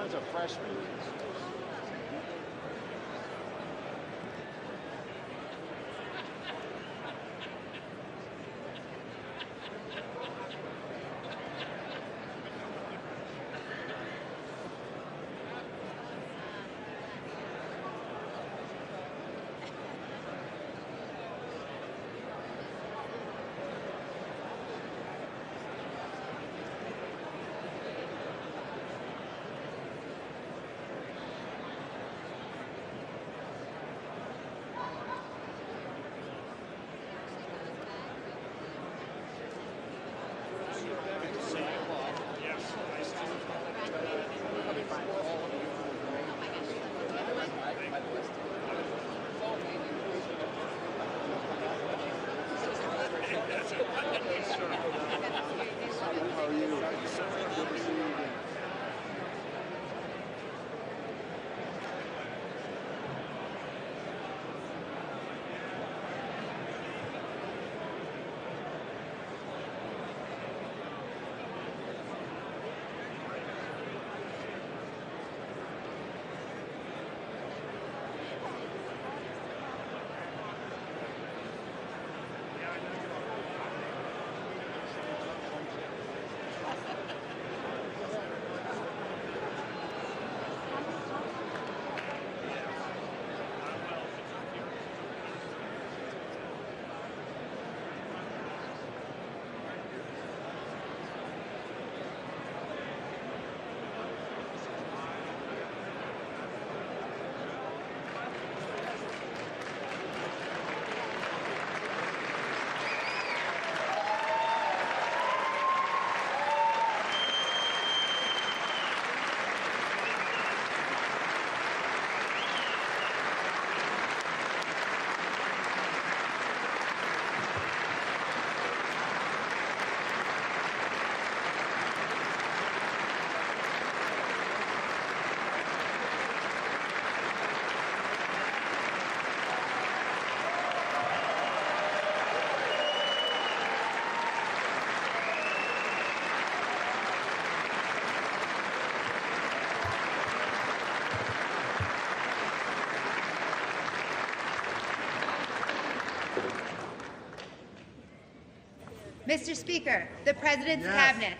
As a freshman. Mr. Speaker, the President's Cabinet.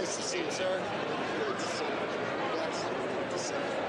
Nice to see you, sir. Good to see you. Yes, good to see you.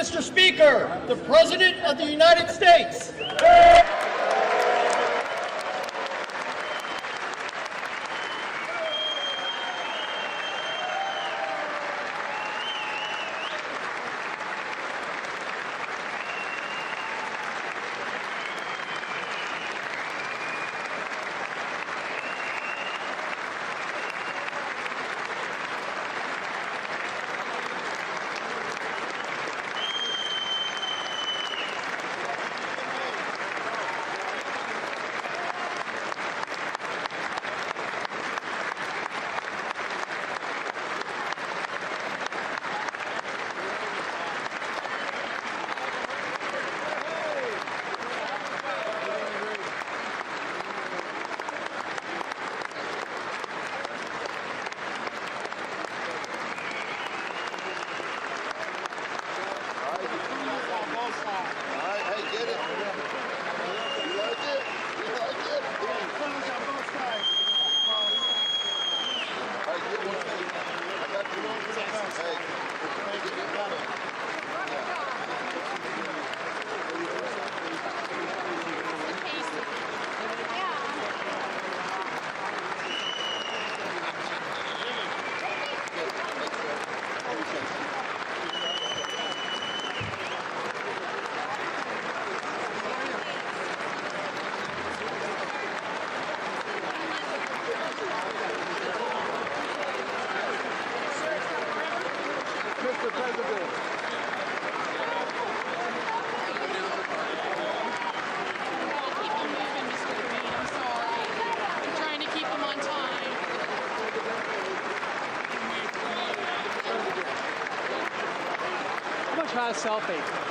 Mr. Speaker, the President of the United States. not a selfie.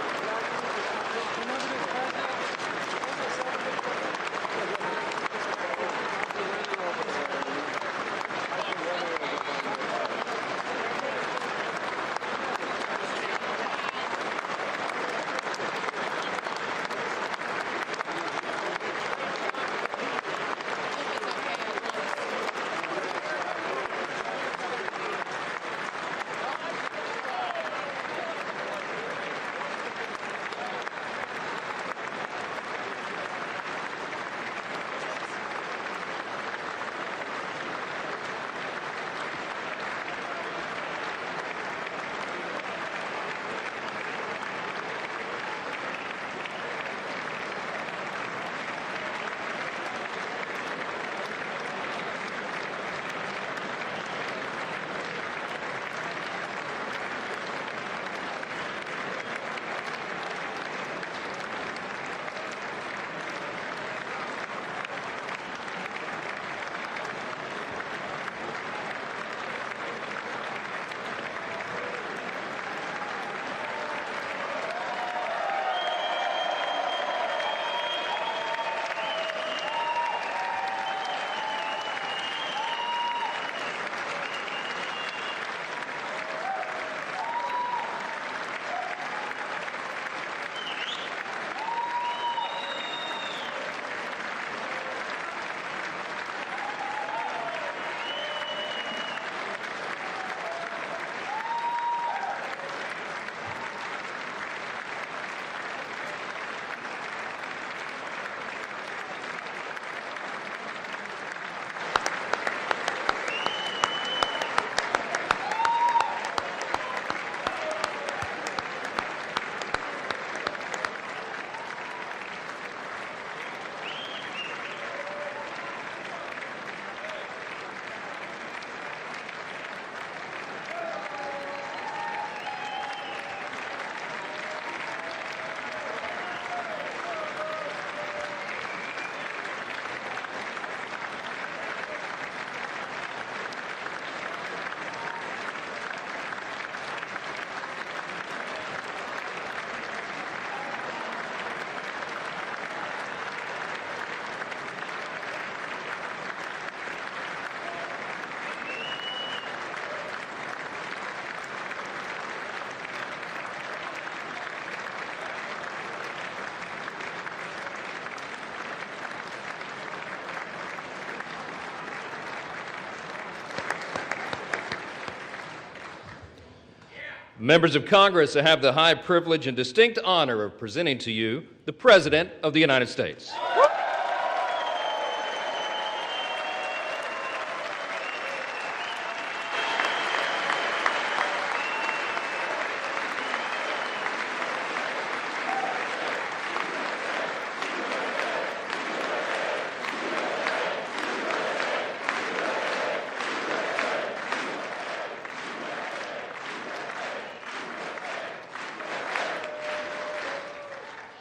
Members of Congress, I have the high privilege and distinct honor of presenting to you the President of the United States.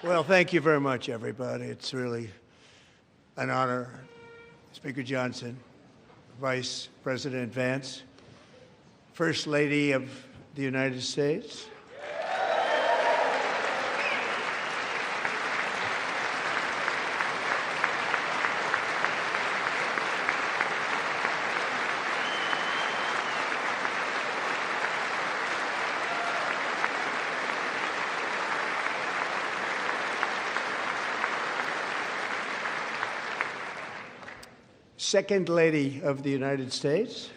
Well, thank you very much, everybody. It's really an honor. Speaker Johnson, Vice President Vance, First Lady of the United States, Second Lady of the United States,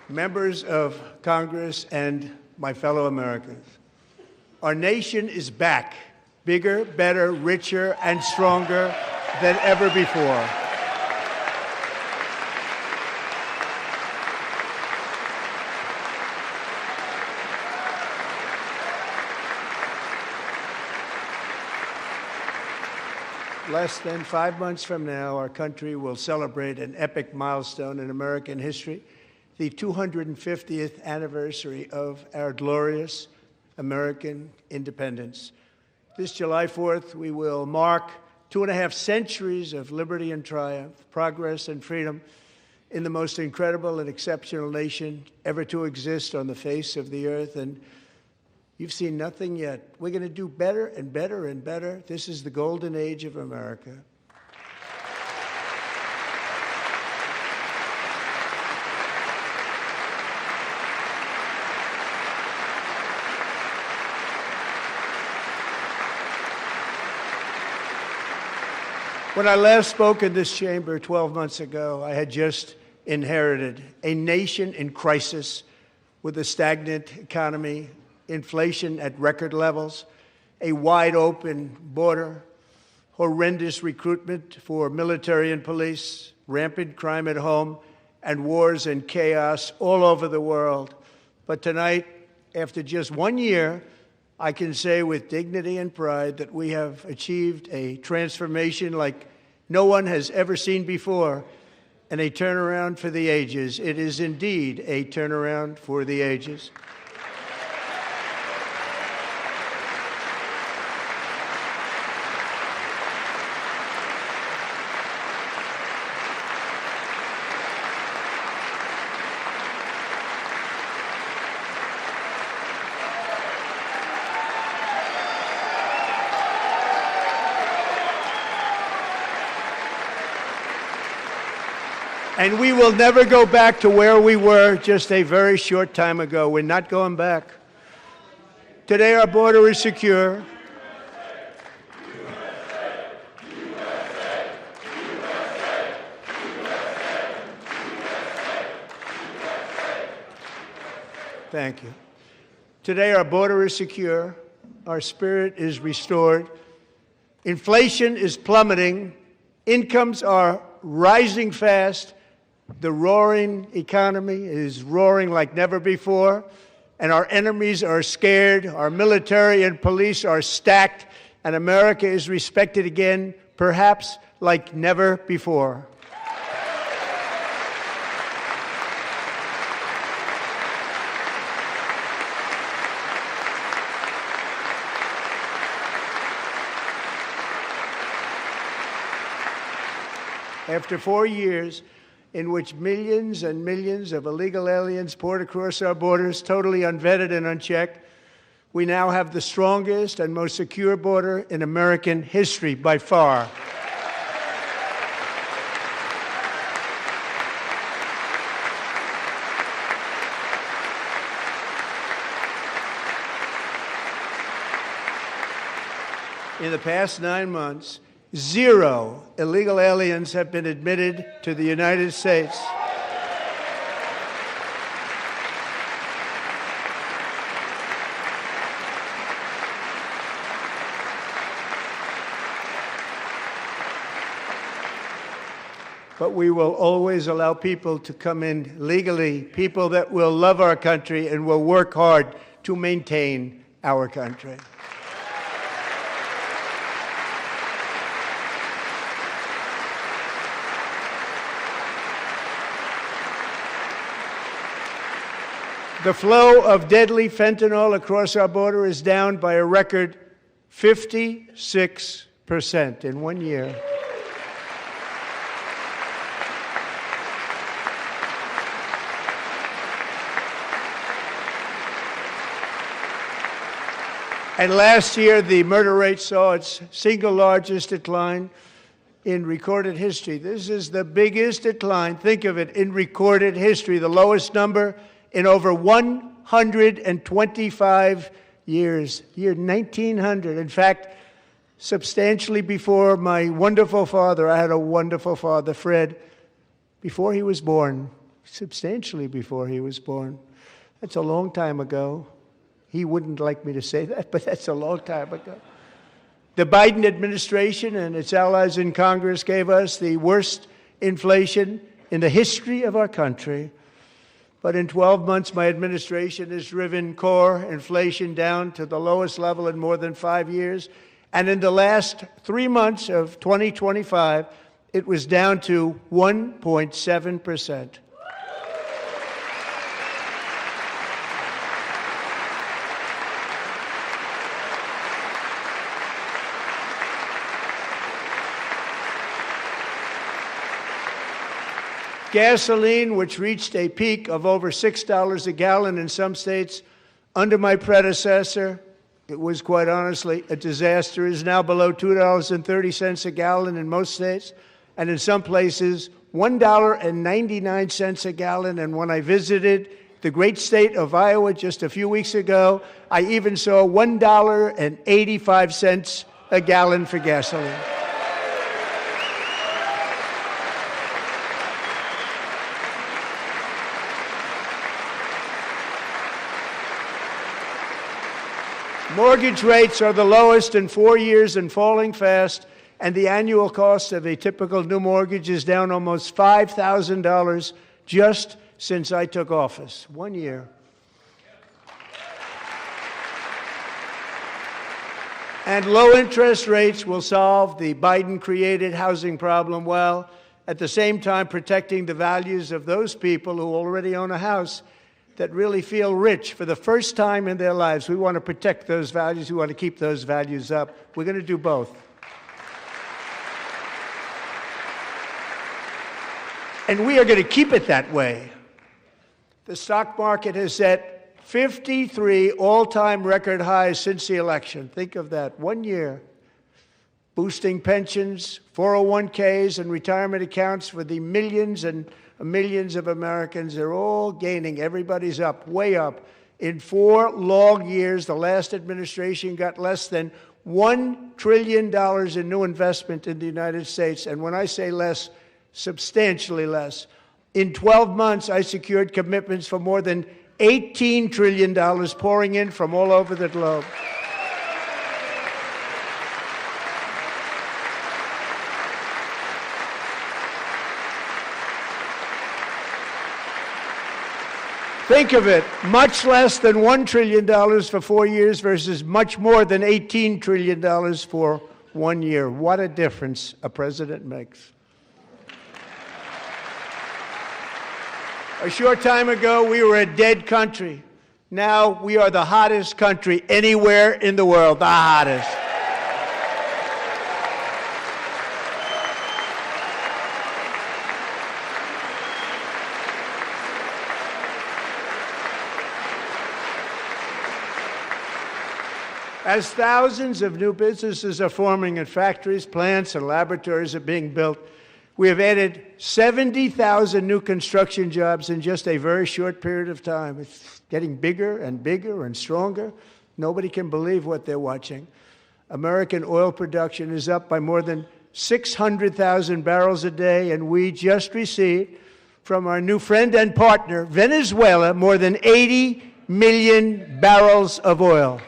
members of Congress, and my fellow Americans. Our nation is back, bigger, better, richer, and stronger than ever before. Less than 5 months from now, our country will celebrate an epic milestone in American history, the 250th anniversary of our glorious American independence. This July 4th, we will mark 2.5 centuries of liberty and triumph, progress and freedom in the most incredible and exceptional nation ever to exist on the face of the earth. And you've seen nothing yet. We're going to do better and better and better. This is the golden age of America. When I last spoke in this chamber 12 months ago, I had just inherited a nation in crisis with a stagnant economy, inflation at record levels, a wide-open border, horrendous recruitment for military and police, rampant crime at home, and wars and chaos all over the world. But tonight, after just 1 year, I can say with dignity and pride that we have achieved a transformation like no one has ever seen before, and a turnaround for the ages. It is indeed a turnaround for the ages. And we will never go back to where we were just a very short time ago. We're not going back. Today, our border is secure. Thank you. Today, our border is secure. Our spirit is restored. Inflation is plummeting. Incomes are rising fast. The roaring economy is roaring like never before, and our enemies are scared, our military and police are stacked, and America is respected again, perhaps like never before. After 4 years in which millions and millions of illegal aliens poured across our borders, totally unvetted and unchecked, we now have the strongest and most secure border in American history by far. In the past 9 months, 0 illegal aliens have been admitted to the United States. But we will always allow people to come in legally, people that will love our country and will work hard to maintain our country. The flow of deadly fentanyl across our border is down by a record 56% in 1 year. And last year, the murder rate saw its single largest decline in recorded history. This is the biggest decline, think of it, in recorded history, the lowest number in over 125 years, year 1900. In fact, substantially before my wonderful father, I had a wonderful father, Fred, before he was born, substantially before he was born. That's a long time ago. He wouldn't like me to say that, but that's a long time ago. The Biden administration and its allies in Congress gave us the worst inflation in the history of our country. But in 12 months, my administration has driven core inflation down to the lowest level in more than 5 years. And in the last 3 months of 2025, it was down to 1.7%. Gasoline, which reached a peak of over $6 a gallon in some states under my predecessor, it was quite honestly a disaster, is now below $2.30 a gallon in most states, and in some places, $1.99 a gallon. And when I visited the great state of Iowa just a few weeks ago, I even saw $1.85 a gallon for gasoline. Mortgage rates are the lowest in 4 years and falling fast, and the annual cost of a typical new mortgage is down almost $5,000 just since I took office. 1 year. And low interest rates will solve the Biden-created housing problem while at the same time protecting the values of those people who already own a house that really feel rich for the first time in their lives. We want to protect those values. We want to keep those values up. We're going to do both. And we are going to keep it that way. The stock market has set 53 all-time record highs since the election. Think of that. 1 year. Boosting pensions, 401ks, and retirement accounts for the millions and millions of Americans. They're all gaining. Everybody's up, way up. In 4 long years, the last administration got less than $1 trillion in new investment in the United States. And when I say less, substantially less. In 12 months, I secured commitments for more than $18 trillion pouring in from all over the globe. Think of it, much less than $1 trillion for 4 years versus much more than $18 trillion for 1 year. What a difference a president makes. A short time ago, we were a dead country. Now we are the hottest country anywhere in the world, the hottest. As thousands of new businesses are forming and factories, plants, and laboratories are being built, we have added 70,000 new construction jobs in just a very short period of time. It's getting bigger and bigger and stronger. Nobody can believe what they're watching. American oil production is up by more than 600,000 barrels a day, and we just received from our new friend and partner, Venezuela, more than 80 million barrels of oil.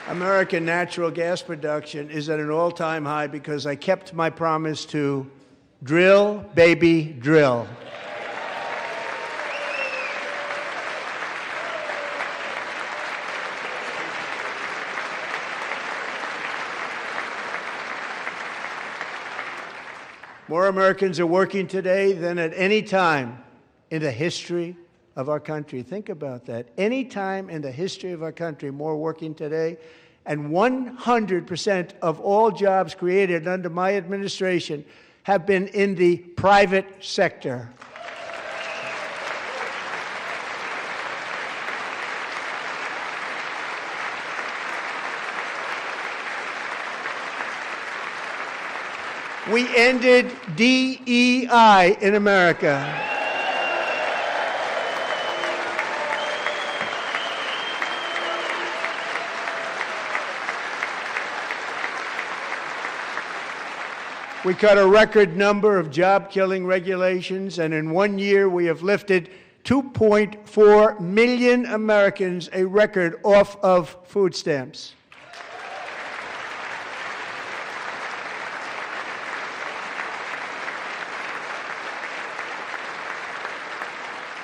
American natural gas production is at an all-time high because I kept my promise to drill, baby, drill. More Americans are working today than at any time in the history of our country. Think about that. Any time in the history of our country, more working today. And 100% of all jobs created under my administration have been in the private sector. We ended DEI in America. We cut a record number of job-killing regulations, and in 1 year we have lifted 2.4 million Americans, a record, off of food stamps.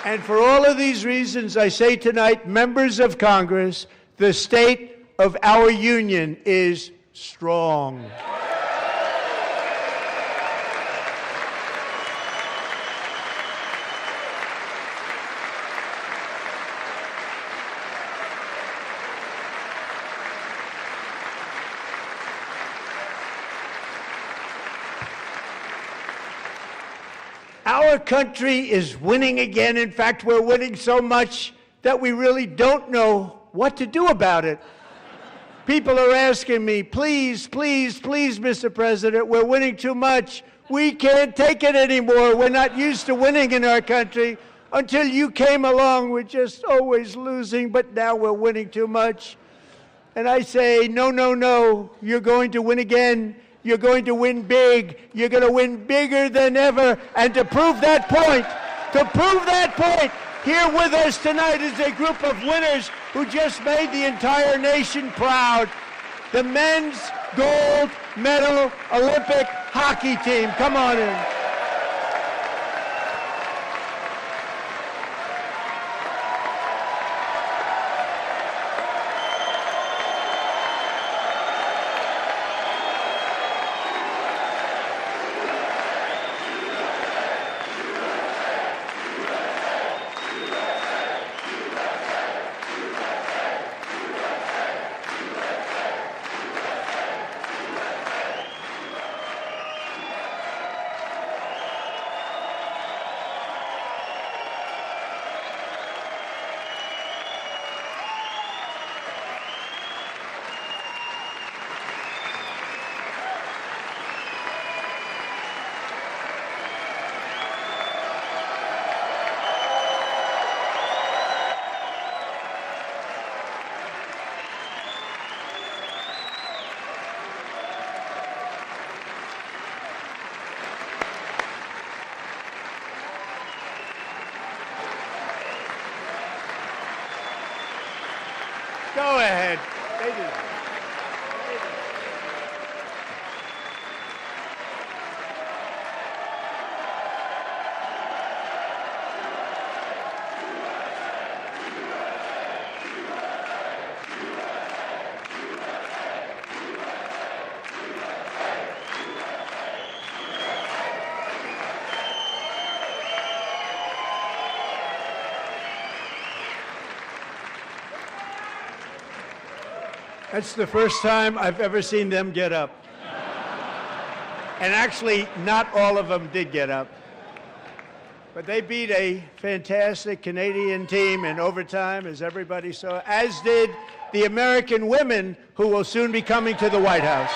And for all of these reasons, I say tonight, members of Congress, the state of our union is strong. Our country is winning again. In fact, we're winning so much that we really don't know what to do about it. People are asking me, please, please, please, Mr. President, we're winning too much. We can't take it anymore. We're not used to winning in our country. Until you came along, we're just always losing, but now we're winning too much. And I say, no, no, no, you're going to win again. You're going to win big. You're going to win bigger than ever. And to prove that point, here with us tonight is a group of winners who just made the entire nation proud. The men's gold medal Olympic hockey team. Come on in. Go ahead. That's the first time I've ever seen them get up. And actually, not all of them did get up. But they beat a fantastic Canadian team in overtime, as everybody saw, as did the American women who will soon be coming to the White House.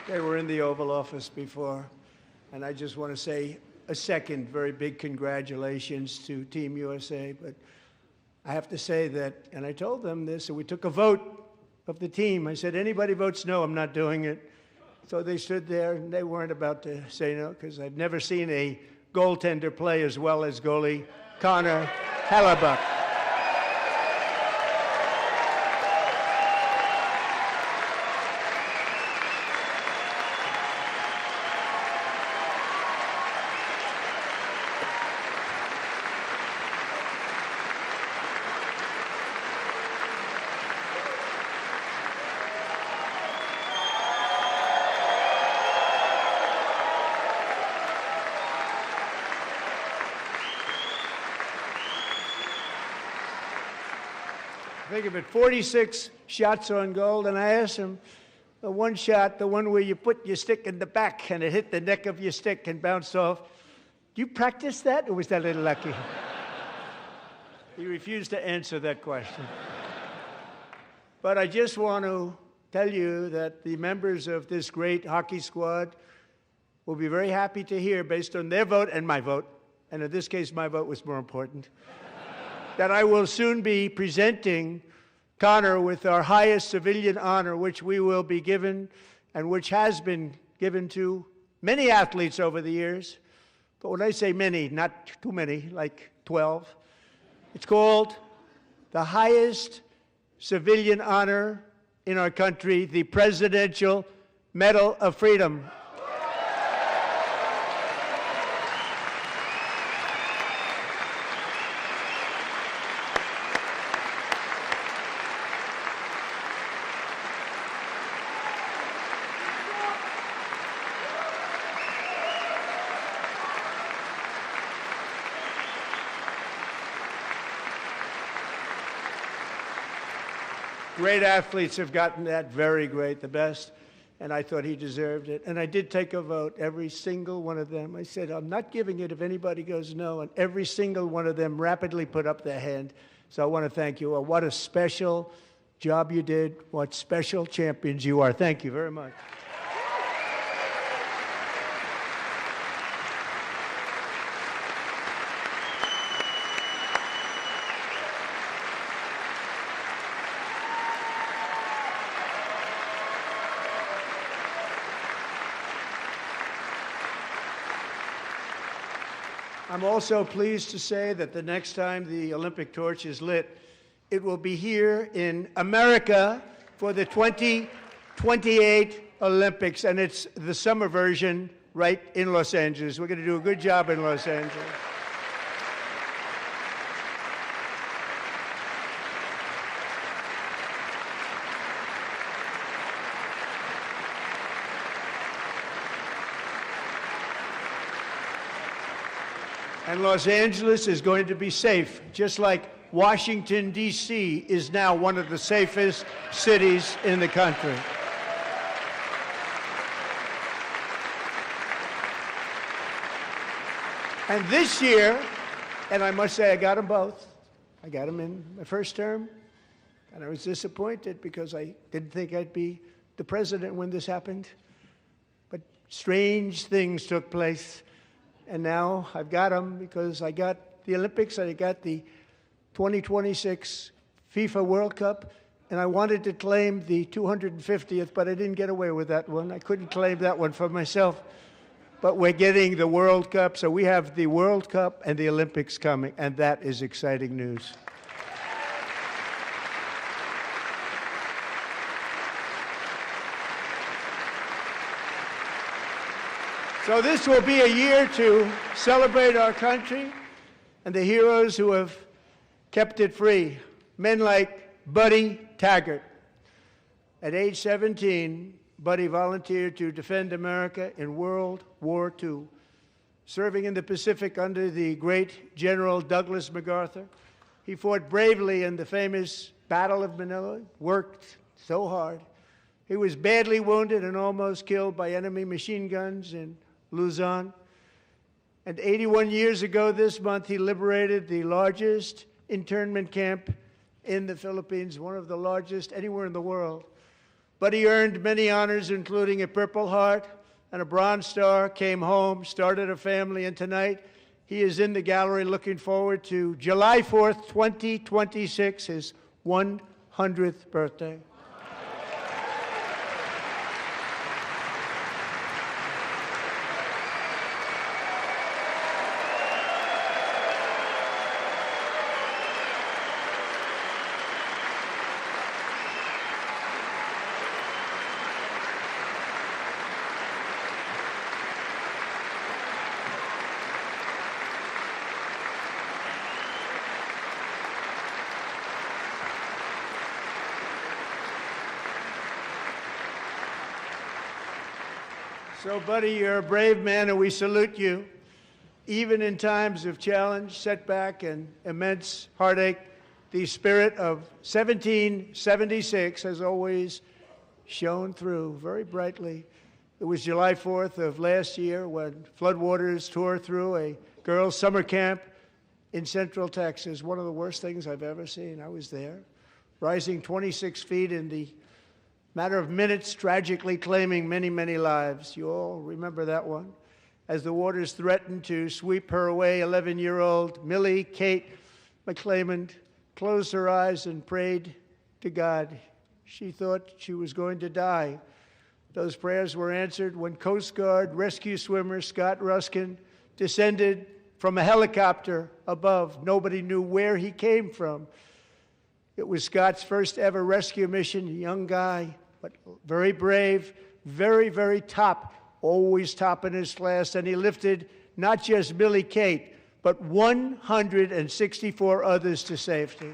They were in the Oval Office before, and I just want to say a second very big congratulations to Team USA. But I have to say that, and I told them this, and we took a vote of the team. I said, anybody votes no, I'm not doing it. So they stood there, and they weren't about to say no, because I've never seen a goaltender play as well as goalie Connor Hellebuck. Think of it, 46 shots on goal, and I asked him, the one shot, the one where you put your stick in the back and it hit the neck of your stick and bounced off, do you practice that, or was that a little lucky? He refused to answer that question. But I just want to tell you that the members of this great hockey squad will be very happy to hear, based on their vote and my vote, and in this case my vote was more important, that I will soon be presenting Connor with our highest civilian honor, which we will be given, and which has been given to many athletes over the years. But when I say many, not too many, like 12, it's called the highest civilian honor in our country, the Presidential Medal of Freedom. Great athletes have gotten that, very great, the best, and I thought he deserved it. And I did take a vote, every single one of them. I said, I'm not giving it if anybody goes no, and every single one of them rapidly put up their hand. So I want to thank you all. What a special job you did. What special champions you are. Thank you very much. I'm also pleased to say that the next time the Olympic torch is lit, it will be here in America for the 2028 Olympics, and it's the summer version right in Los Angeles. We're going to do a good job in Los Angeles. And Los Angeles is going to be safe, just like Washington, D.C. is now one of the safest cities in the country. And this year, and I must say I got them both. I got them in my first term, and I was disappointed because I didn't think I'd be the president when this happened. But strange things took place. And now I've got them because I got the Olympics and I got the 2026 FIFA World Cup, and I wanted to claim the 250th, but I didn't get away with that one. I couldn't claim that one for myself. But we're getting the World Cup, so we have the World Cup and the Olympics coming, and that is exciting news. So this will be a year to celebrate our country and the heroes who have kept it free. Men like Buddy Taggart. At age 17, Buddy volunteered to defend America in World War II, serving in the Pacific under the great General Douglas MacArthur. He fought bravely in the famous Battle of Manila, worked so hard. He was badly wounded and almost killed by enemy machine guns in Luzon. And 81 years ago this month, he liberated the largest internment camp in the Philippines, one of the largest anywhere in the world. But he earned many honors, including a Purple Heart and a Bronze Star, came home, started a family, and tonight he is in the gallery looking forward to July 4th, 2026, his 100th birthday. So, Buddy, you're a brave man, and we salute you. Even in times of challenge, setback, and immense heartache, the spirit of 1776 has always shone through very brightly. It was July 4th of last year when floodwaters tore through a girls' summer camp in Central Texas, one of the worst things I've ever seen. I was there, rising 26 feet in the matter of minutes, tragically claiming many, many lives. You all remember that one. As the waters threatened to sweep her away, 11-year-old Millie Kate McClelland closed her eyes and prayed to God. She thought she was going to die. Those prayers were answered when Coast Guard rescue swimmer Scott Ruskin descended from a helicopter above. Nobody knew where he came from. It was Scott's first ever rescue mission, a young guy, but very brave, very, very top, always top in his class. And he lifted not just Millie Kate, but 164 others to safety.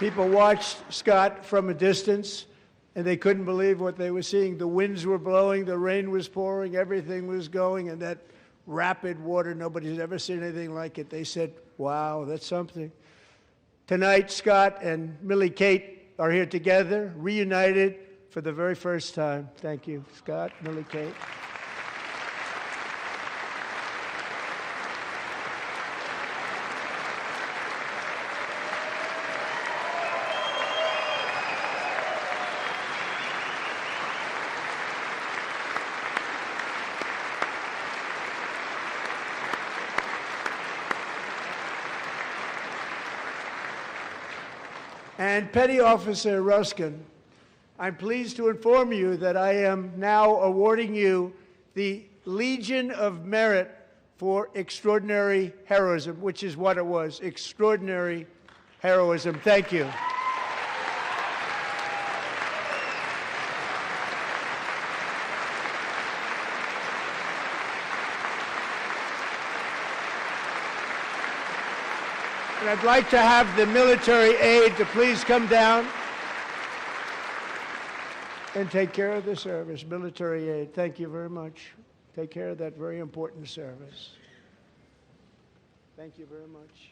People watched Scott from a distance, and they couldn't believe what they were seeing. The winds were blowing, the rain was pouring, everything was going, and that rapid water, nobody's ever seen anything like it. They said, wow, that's something. Tonight, Scott and Millie Kate are here together, reunited for the very first time. Thank you, Scott, Millie Kate. And Petty Officer Ruskin, I'm pleased to inform you that I am now awarding you the Legion of Merit for extraordinary heroism, which is what it was, extraordinary heroism. Thank you. And I'd like to have the military aide to please come down and take care of the service. Military aide, thank you very much. Take care of that very important service. Thank you very much.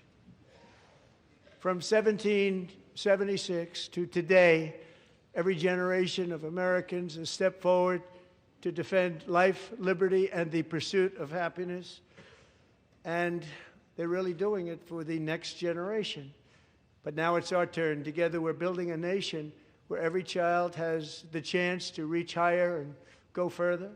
From 1776 to today, every generation of Americans has stepped forward to defend life, liberty, and the pursuit of happiness. And they're really doing it for the next generation. But now it's our turn. Together we're building a nation where every child has the chance to reach higher and go further,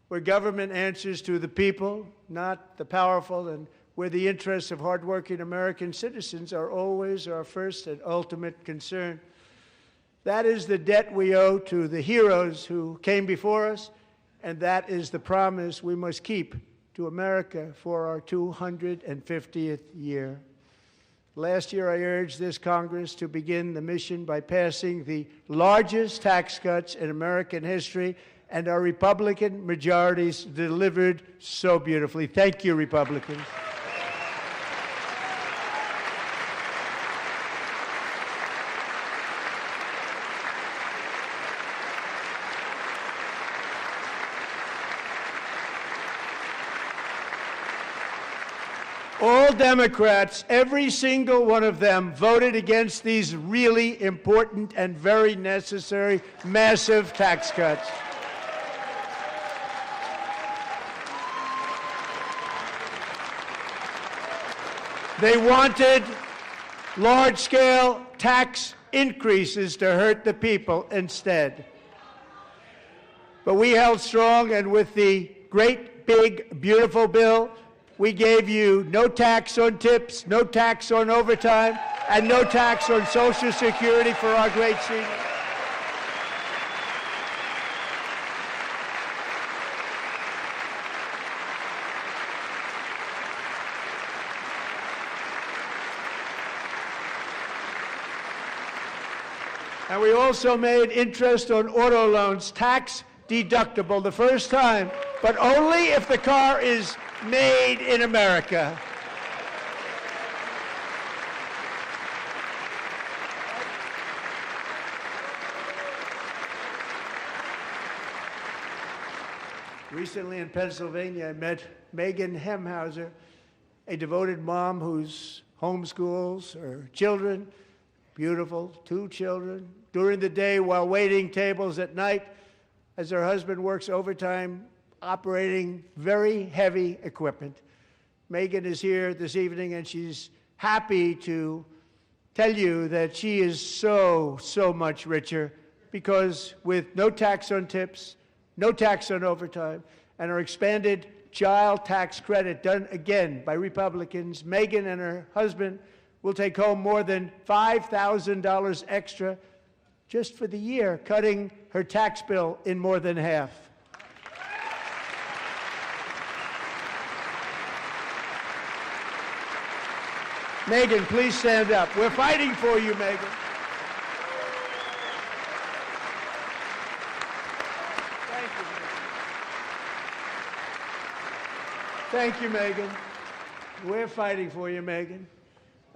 where government answers to the people, not the powerful, and where the interests of hardworking American citizens are always our first and ultimate concern. That is the debt we owe to the heroes who came before us, and that is the promise we must keep to America for our 250th year. Last year, I urged this Congress to begin the mission by passing the largest tax cuts in American history, and our Republican majorities delivered so beautifully. Thank you, Republicans. All Democrats, every single one of them, voted against these really important and very necessary massive tax cuts. They wanted large-scale tax increases to hurt the people instead. But we held strong, and with the great, big, beautiful bill, we gave you no tax on tips, no tax on overtime, and no tax on Social Security for our great seniors. And we also made interest on auto loans tax deductible the first time, but only if the car is made in America. Recently in Pennsylvania, I met Megan Hemhauser, a devoted mom who's homeschools her children, beautiful, 2 children, during the day while waiting tables at night as her husband works overtime operating very heavy equipment. Megan is here this evening, and she's happy to tell you that she is so much richer because with no tax on tips, no tax on overtime, and our expanded child tax credit done again by Republicans, Megan and her husband will take home more than $5,000 extra just for the year, cutting her tax bill in more than half. Megan, please stand up. We're fighting for you, Megan. Thank you, Megan. We're fighting for you, Megan.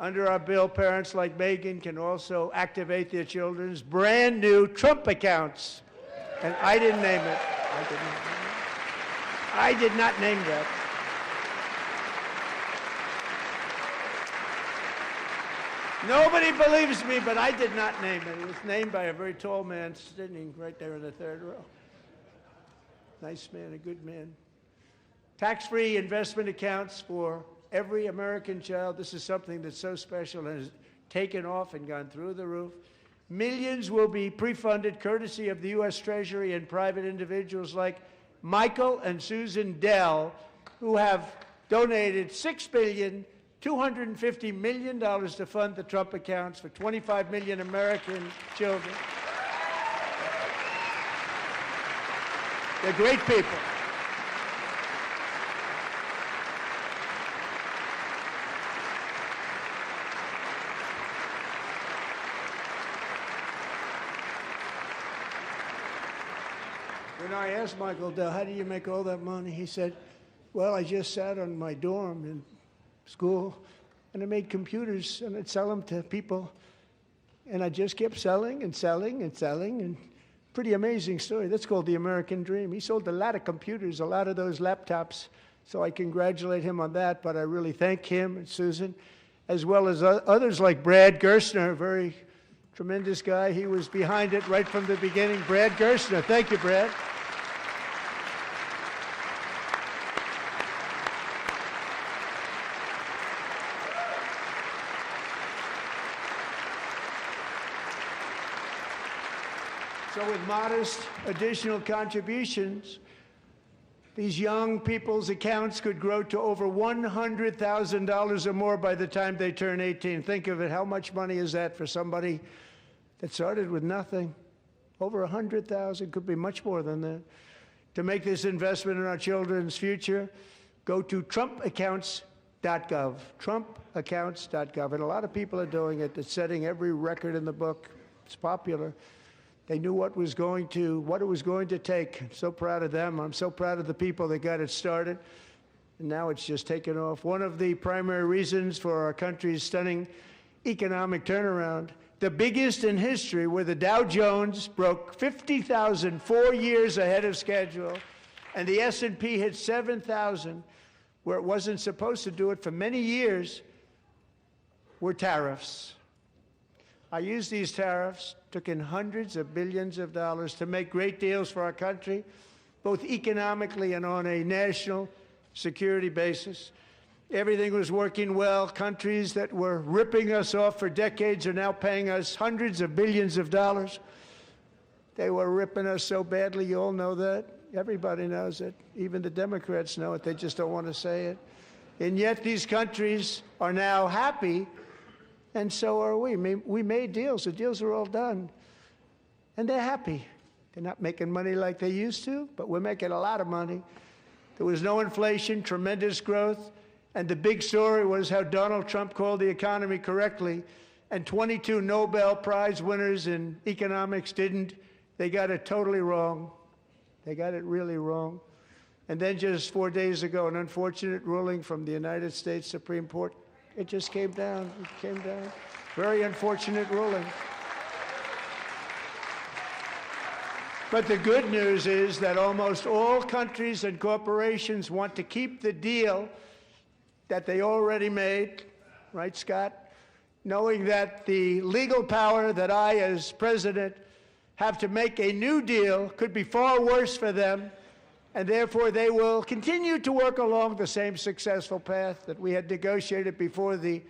Under our bill, parents like Megan can also activate their children's brand new Trump accounts. And I didn't name it. I did not name that. Nobody believes me, but I did not name it. It was named by a very tall man sitting right there in the third row. Nice man, a good man. Tax-free investment accounts for every American child. This is something that's so special and has taken off and gone through the roof. Millions will be pre-funded courtesy of the U.S. Treasury and private individuals like Michael and Susan Dell, who have donated $6.25 billion to fund the Trump accounts for 25 million American children. They're great people. When I asked Michael Dell, how do you make all that money? He said, well, I just sat on my dorm in school, and I made computers, and I'd sell them to people, and I just kept selling and selling and selling, and pretty amazing story. That's called the American dream. He sold a lot of computers, a lot of those laptops, so I congratulate him on that, but I really thank him and Susan, as well as others like Brad Gerstner, a very tremendous guy. He was behind it right from the beginning. Brad Gerstner. Thank you, Brad. So with modest additional contributions, these young people's accounts could grow to over $100,000 or more by the time they turn 18. Think of it, how much money is that for somebody that started with nothing? Over 100,000, could be much more than that. To make this investment in our children's future, go to trumpaccounts.gov, trumpaccounts.gov. And a lot of people are doing it. It's setting every record in the book. It's popular. They knew what it was going to take. I'm so proud of them. I'm so proud of the people that got it started. And now it's just taken off. One of the primary reasons for our country's stunning economic turnaround, the biggest in history, where the Dow Jones broke 50,000 4 years ahead of schedule, and the S&P hit 7,000, where it wasn't supposed to do it for many years, were tariffs. I used these tariffs, took in hundreds of billions of dollars to make great deals for our country, both economically and on a national security basis. Everything was working well. Countries that were ripping us off for decades are now paying us hundreds of billions of dollars. They were ripping us so badly, you all know that. Everybody knows it. Even the Democrats know it. They just don't want to say it. And yet these countries are now happy, and so are we. We made deals. The deals are all done. And they're happy. They're not making money like they used to, but we're making a lot of money. There was no inflation, tremendous growth, and the big story was how Donald Trump called the economy correctly, and 22 Nobel Prize winners in economics didn't. They got it totally wrong. They got it really wrong. And then just 4 days ago, an unfortunate ruling from the United States Supreme Court. It just came down. It came down. Very unfortunate ruling. But the good news is that almost all countries and corporations want to keep the deal that they already made, right, Scott? Knowing that the legal power that I, as president, have to make a new deal could be far worse for them, and therefore they will continue to work along the same successful path that we had negotiated before the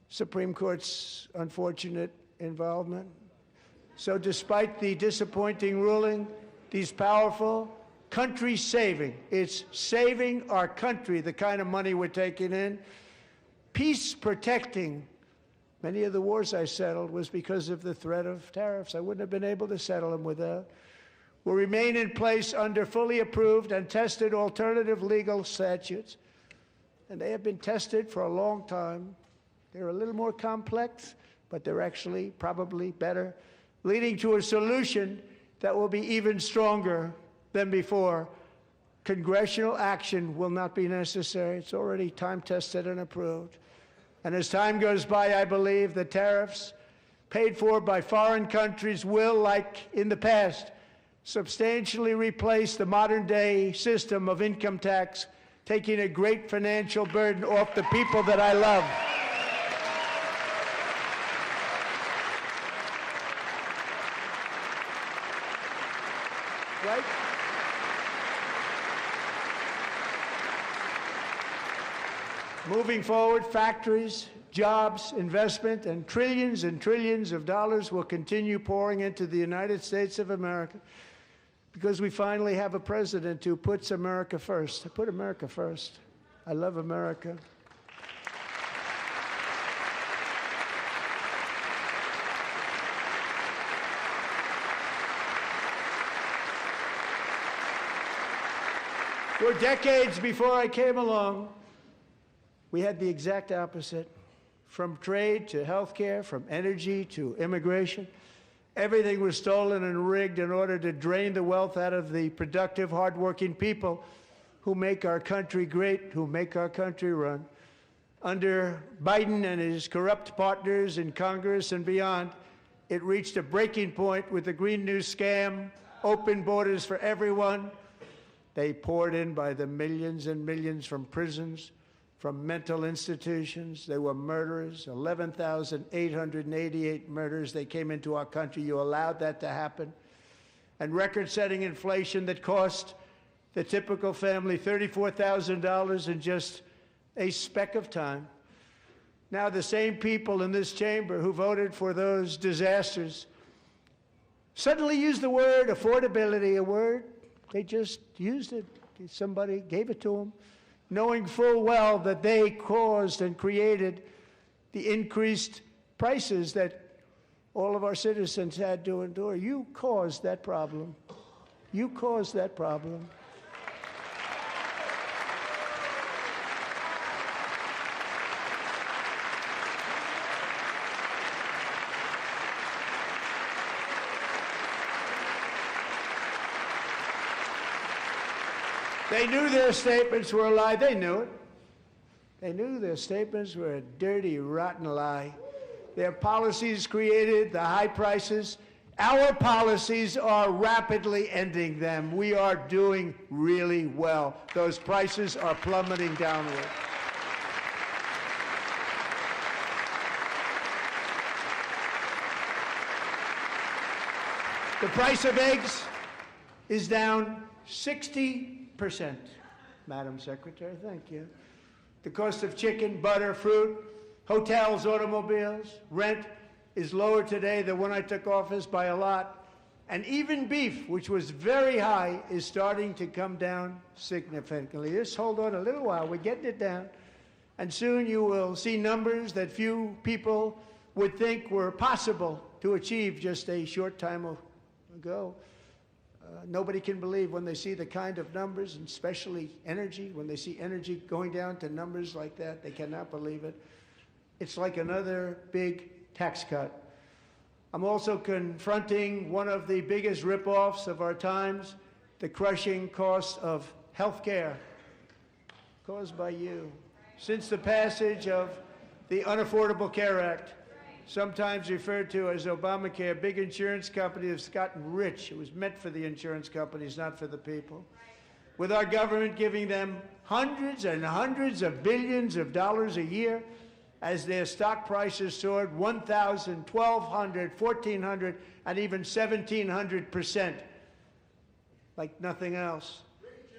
Supreme Court's unfortunate involvement. So despite the disappointing ruling, these powerful, country-saving, it's saving our country, the kind of money we're taking in, peace-protecting. Many of the wars I settled was because of the threat of tariffs. I wouldn't have been able to settle them without. Will remain in place under fully approved and tested alternative legal statutes. And they have been tested for a long time. They're a little more complex, but they're actually probably better, leading to a solution that will be even stronger than before. Congressional action will not be necessary. It's already time-tested and approved. And as time goes by, I believe the tariffs paid for by foreign countries will, like in the past, substantially replace the modern-day system of income tax, taking a great financial burden off the people that I love. Right? Moving forward, factories, jobs, investment, and trillions of dollars will continue pouring into the United States of America because we finally have a president who puts America first. I put America first. I love America. For decades before I came along, we had the exact opposite. From trade to healthcare, from energy to immigration, everything was stolen and rigged in order to drain the wealth out of the productive, hardworking people who make our country great, who make our country run. Under Biden and his corrupt partners in Congress and beyond, it reached a breaking point with the Green New scam, open borders for everyone. They poured in by the millions and millions from prisons, from mental institutions. They were murderers, 11,888 murders. They came into our country. You allowed that to happen. And record-setting inflation that cost the typical family $34,000 in just a speck of time. Now the same people in this chamber who voted for those disasters suddenly use the word affordability, a word they just used it. Somebody gave it to them, knowing full well that they caused and created the increased prices that all of our citizens had to endure. You caused that problem. You caused that problem. They knew their statements were a lie. They knew it. They knew their statements were a dirty, rotten lie. Their policies created the high prices. Our policies are rapidly ending them. We are doing really well. Those prices are plummeting downward. The price of eggs is down 60%, Madam Secretary, thank you. The cost of chicken, butter, fruit, hotels, automobiles, rent is lower today than when I took office by a lot. And even beef, which was very high, is starting to come down significantly. Just hold on a little while, we're getting it down. And soon you will see numbers that few people would think were possible to achieve just a short time ago. Nobody can believe when they see the kind of numbers, and especially energy, when they see energy going down to numbers like that, they cannot believe it. It's like another big tax cut. I'm also confronting one of the biggest ripoffs of our times, the crushing cost of health care caused by you. Since the passage of the Unaffordable Care Act, sometimes referred to as Obamacare, big insurance companies have gotten rich. It was meant for the insurance companies, not for the people. With our government giving them hundreds and hundreds of billions of dollars a year as their stock prices soared 1,000, 1,200, 1,400, and even 1,700%, like nothing else.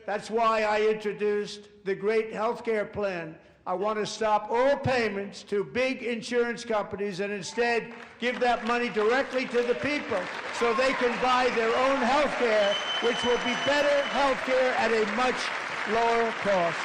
That's why I introduced the great health care plan. I want to stop all payments to big insurance companies and instead give that money directly to the people so they can buy their own health care, which will be better health care at a much lower cost.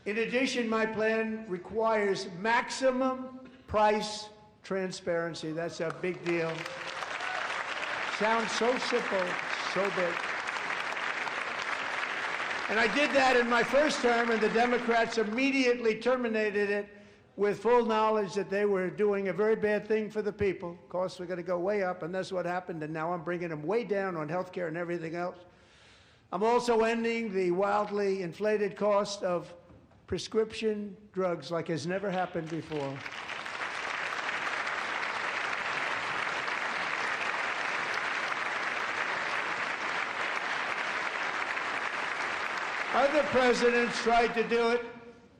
In addition, my plan requires maximum price transparency. That's a big deal. Sounds so simple, so big. And I did that in my first term, and the Democrats immediately terminated it with full knowledge that they were doing a very bad thing for the people. Costs were going to go way up, and that's what happened, and now I'm bringing them way down on health care and everything else. I'm also ending the wildly inflated cost of prescription drugs like has never happened before. Other presidents tried to do it,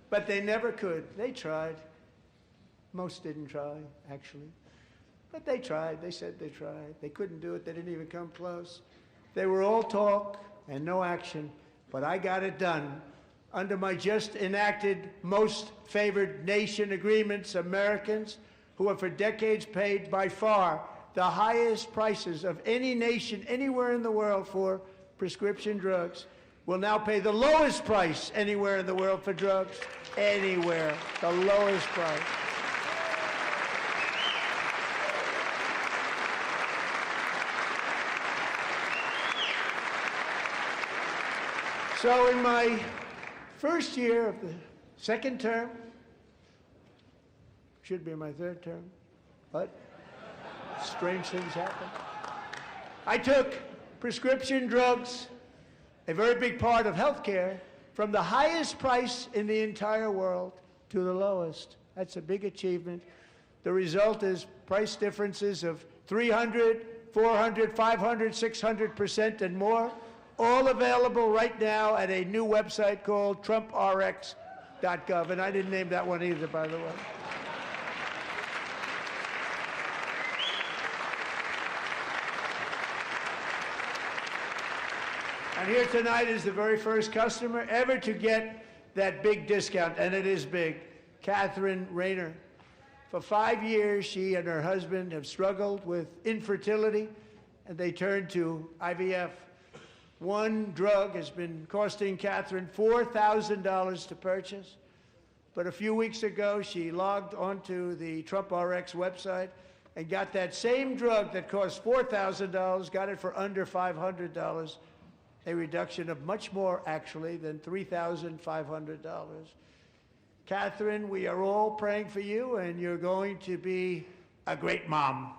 but they never could. They tried. Most didn't try, actually. But they tried. They said they tried. They couldn't do it. They didn't even come close. They were all talk and no action, but I got it done. Under my just enacted most favored nation agreements, Americans who have for decades paid by far the highest prices of any nation anywhere in the world for prescription drugs will now pay the lowest price anywhere in the world for drugs. Anywhere. The lowest price. So in my first year of the second term, should be my third term, but strange things happen. I took prescription drugs, a very big part of health care, from the highest price in the entire world to the lowest. That's a big achievement. The result is price differences of 300, 400, 500, 600% and more, all available right now at a new website called TrumpRx.gov. And I didn't name that one either, by the way. And here tonight is the very first customer ever to get that big discount, and it is big, Catherine Rayner. For 5 years, she and her husband have struggled with infertility, and they turned to IVF. One drug has been costing Catherine $4,000 to purchase, but a few weeks ago, she logged onto the TrumpRx website and got that same drug that cost $4,000, got it for under $500. A reduction of much more, actually, than $3,500. Catherine, we are all praying for you, and you're going to be a great mom.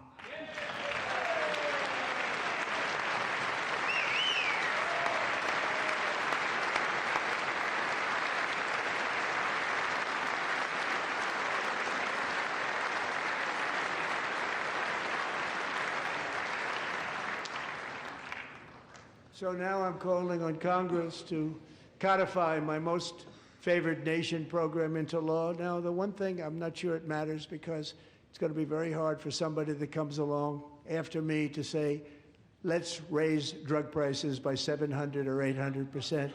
So now I'm calling on Congress to codify my most favored nation program into law. Now, the one thing, I'm not sure it matters because it's going to be very hard for somebody that comes along after me to say, let's raise drug prices by 700 or 800%.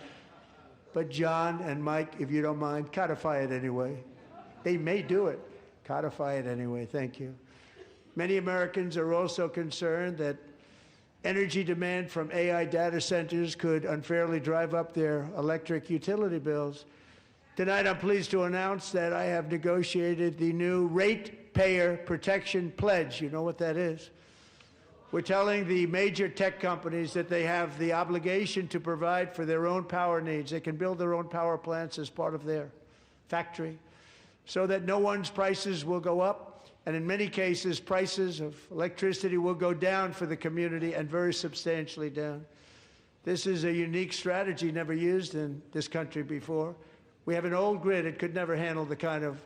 But John and Mike, if you don't mind, codify it anyway. They may do it. Codify it anyway. Thank you. Many Americans are also concerned that energy demand from AI data centers could unfairly drive up their electric utility bills. Tonight, I'm pleased to announce that I have negotiated the new Ratepayer Protection Pledge. You know what that is? We're telling the major tech companies that they have the obligation to provide for their own power needs. They can build their own power plants as part of their factory so that no one's prices will go up. And in many cases, prices of electricity will go down for the community, and very substantially down. This is a unique strategy never used in this country before. We have an old grid. It could never handle the kind of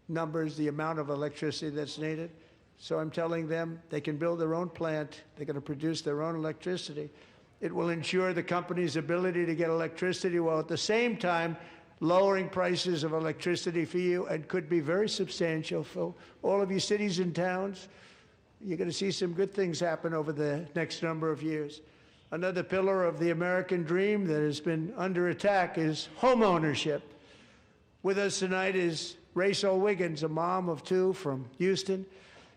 numbers, the amount of electricity that's needed. So I'm telling them they can build their own plant. They're going to produce their own electricity. It will ensure the company's ability to get electricity while at the same time lowering prices of electricity for you, and could be very substantial for all of you cities and towns. You're going to see some good things happen over the next number of years. Another pillar of the American dream that has been under attack is home ownership. With us tonight is Rachel Wiggins, a mom of two from Houston.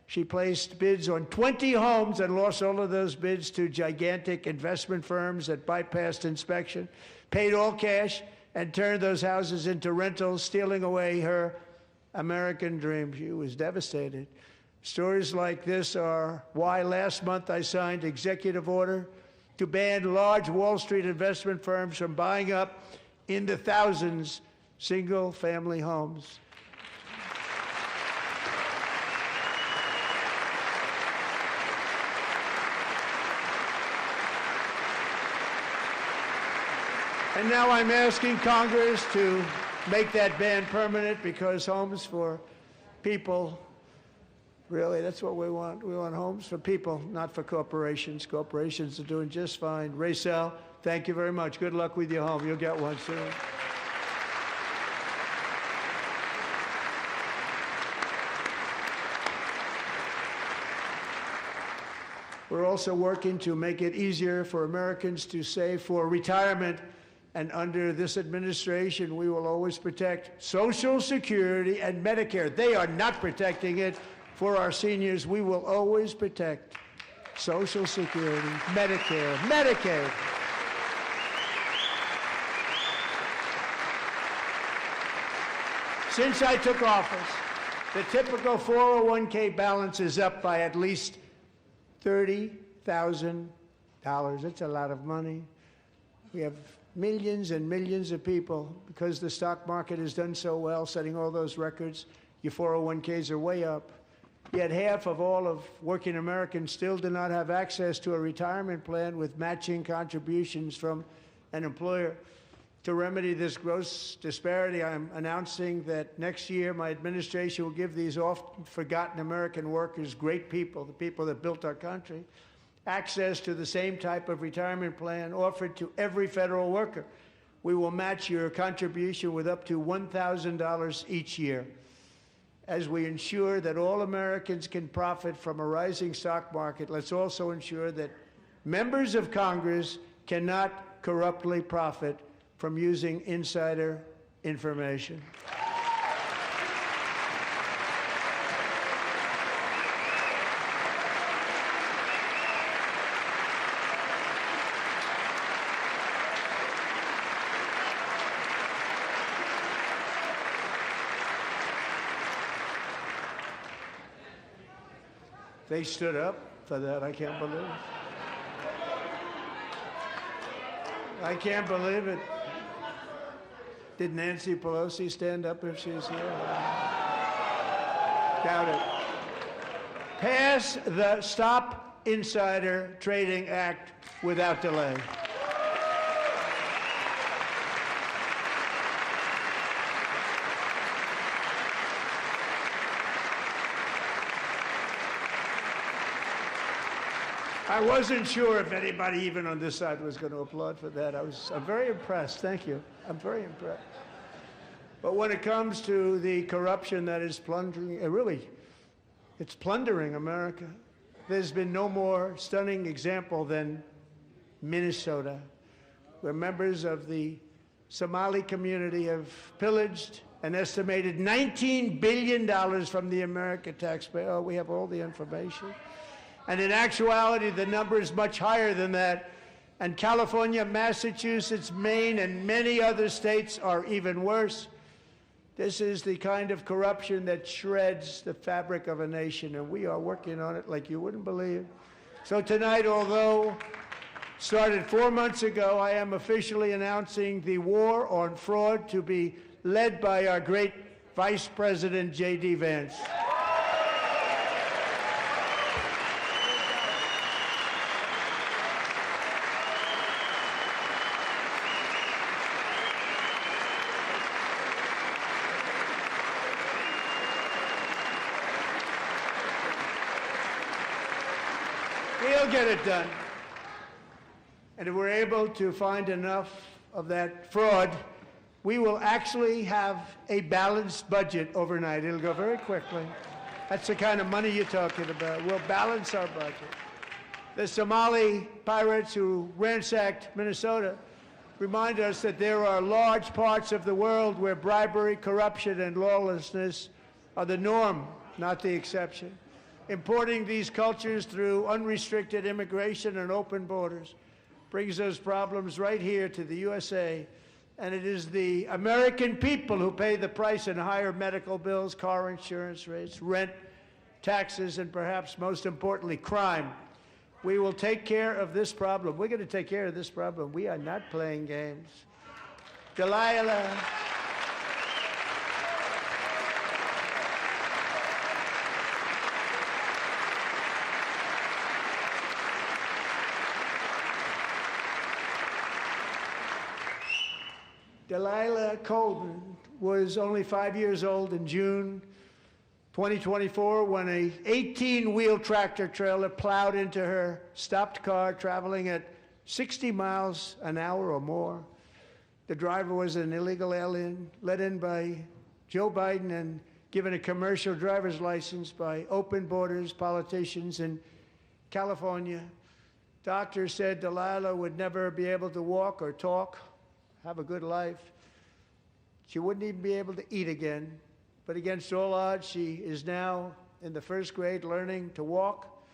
She placed bids on 20 homes and lost all of those bids to gigantic investment firms that bypassed inspection, paid all cash, and turned those houses into rentals, stealing away her American dream. She was devastated. Stories like this are why last month I signed executive order to ban large Wall Street investment firms from buying up in the thousands single-family homes. And now I'm asking Congress to make that ban permanent, because homes for people, really, that's what we want. We want homes for people, not for corporations. Corporations are doing just fine. Raysel, thank you very much. Good luck with your home. You'll get one soon. We're also working to make it easier for Americans to save for retirement. And under this administration, we will always protect Social Security and Medicare. They are not protecting it for our seniors. We will always protect Social Security, Medicare, Medicaid. Since I took office, the typical 401k balance is up by at least $30,000. That's a lot of money. We have millions and millions of people, because the stock market has done so well, setting all those records. Your 401ks are way up. Yet half of all of working Americans still do not have access to a retirement plan with matching contributions from an employer. To remedy this gross disparity, I'm announcing that next year my administration will give these often forgotten American workers, great people, the people that built our country, access to the same type of retirement plan offered to every federal worker. We will match your contribution with up to $1,000 each year. As we ensure that all Americans can profit from a rising stock market, let's also ensure that members of Congress cannot corruptly profit from using insider information. They stood up for that. I can't believe it. I can't believe it. Did Nancy Pelosi stand up if she's here? Doubt it. Pass the Stop Insider Trading Act without delay. I wasn't sure if anybody even on this side was going to applaud for that. I'm very impressed. Thank you. I'm very impressed. But when it comes to the corruption that is plundering, it's plundering America. There's been no more stunning example than Minnesota, where members of the Somali community have pillaged an estimated $19 billion from the American taxpayer. Oh, we have all the information. And in actuality, the number is much higher than that. And California, Massachusetts, Maine, and many other states are even worse. This is the kind of corruption that shreds the fabric of a nation, and we are working on it like you wouldn't believe. So tonight, although started 4 months ago, I am officially announcing the war on fraud to be led by our great Vice President, J.D. Vance. He'll get it done. And if we're able to find enough of that fraud, we will actually have a balanced budget overnight. It'll go very quickly. That's the kind of money you're talking about. We'll balance our budget. The Somali pirates who ransacked Minnesota remind us that there are large parts of the world where bribery, corruption, and lawlessness are the norm, not the exception. Importing these cultures through unrestricted immigration and open borders brings those problems right here to the USA. And it is the American people who pay the price in higher medical bills, car insurance rates, rent, taxes, and perhaps most importantly, crime. We will take care of this problem. We're going to take care of this problem. We are not playing games. Delilah. Delilah Colden was only 5 years old in June 2024 when a 18-wheel tractor trailer plowed into her stopped car traveling at 60 miles an hour or more. The driver was an illegal alien let in by Joe Biden and given a commercial driver's license by open borders politicians in California. Doctors said Delilah would never be able to walk or talk, have a good life. She wouldn't even be able to eat again. But against all odds, she is now in the first grade learning to walk.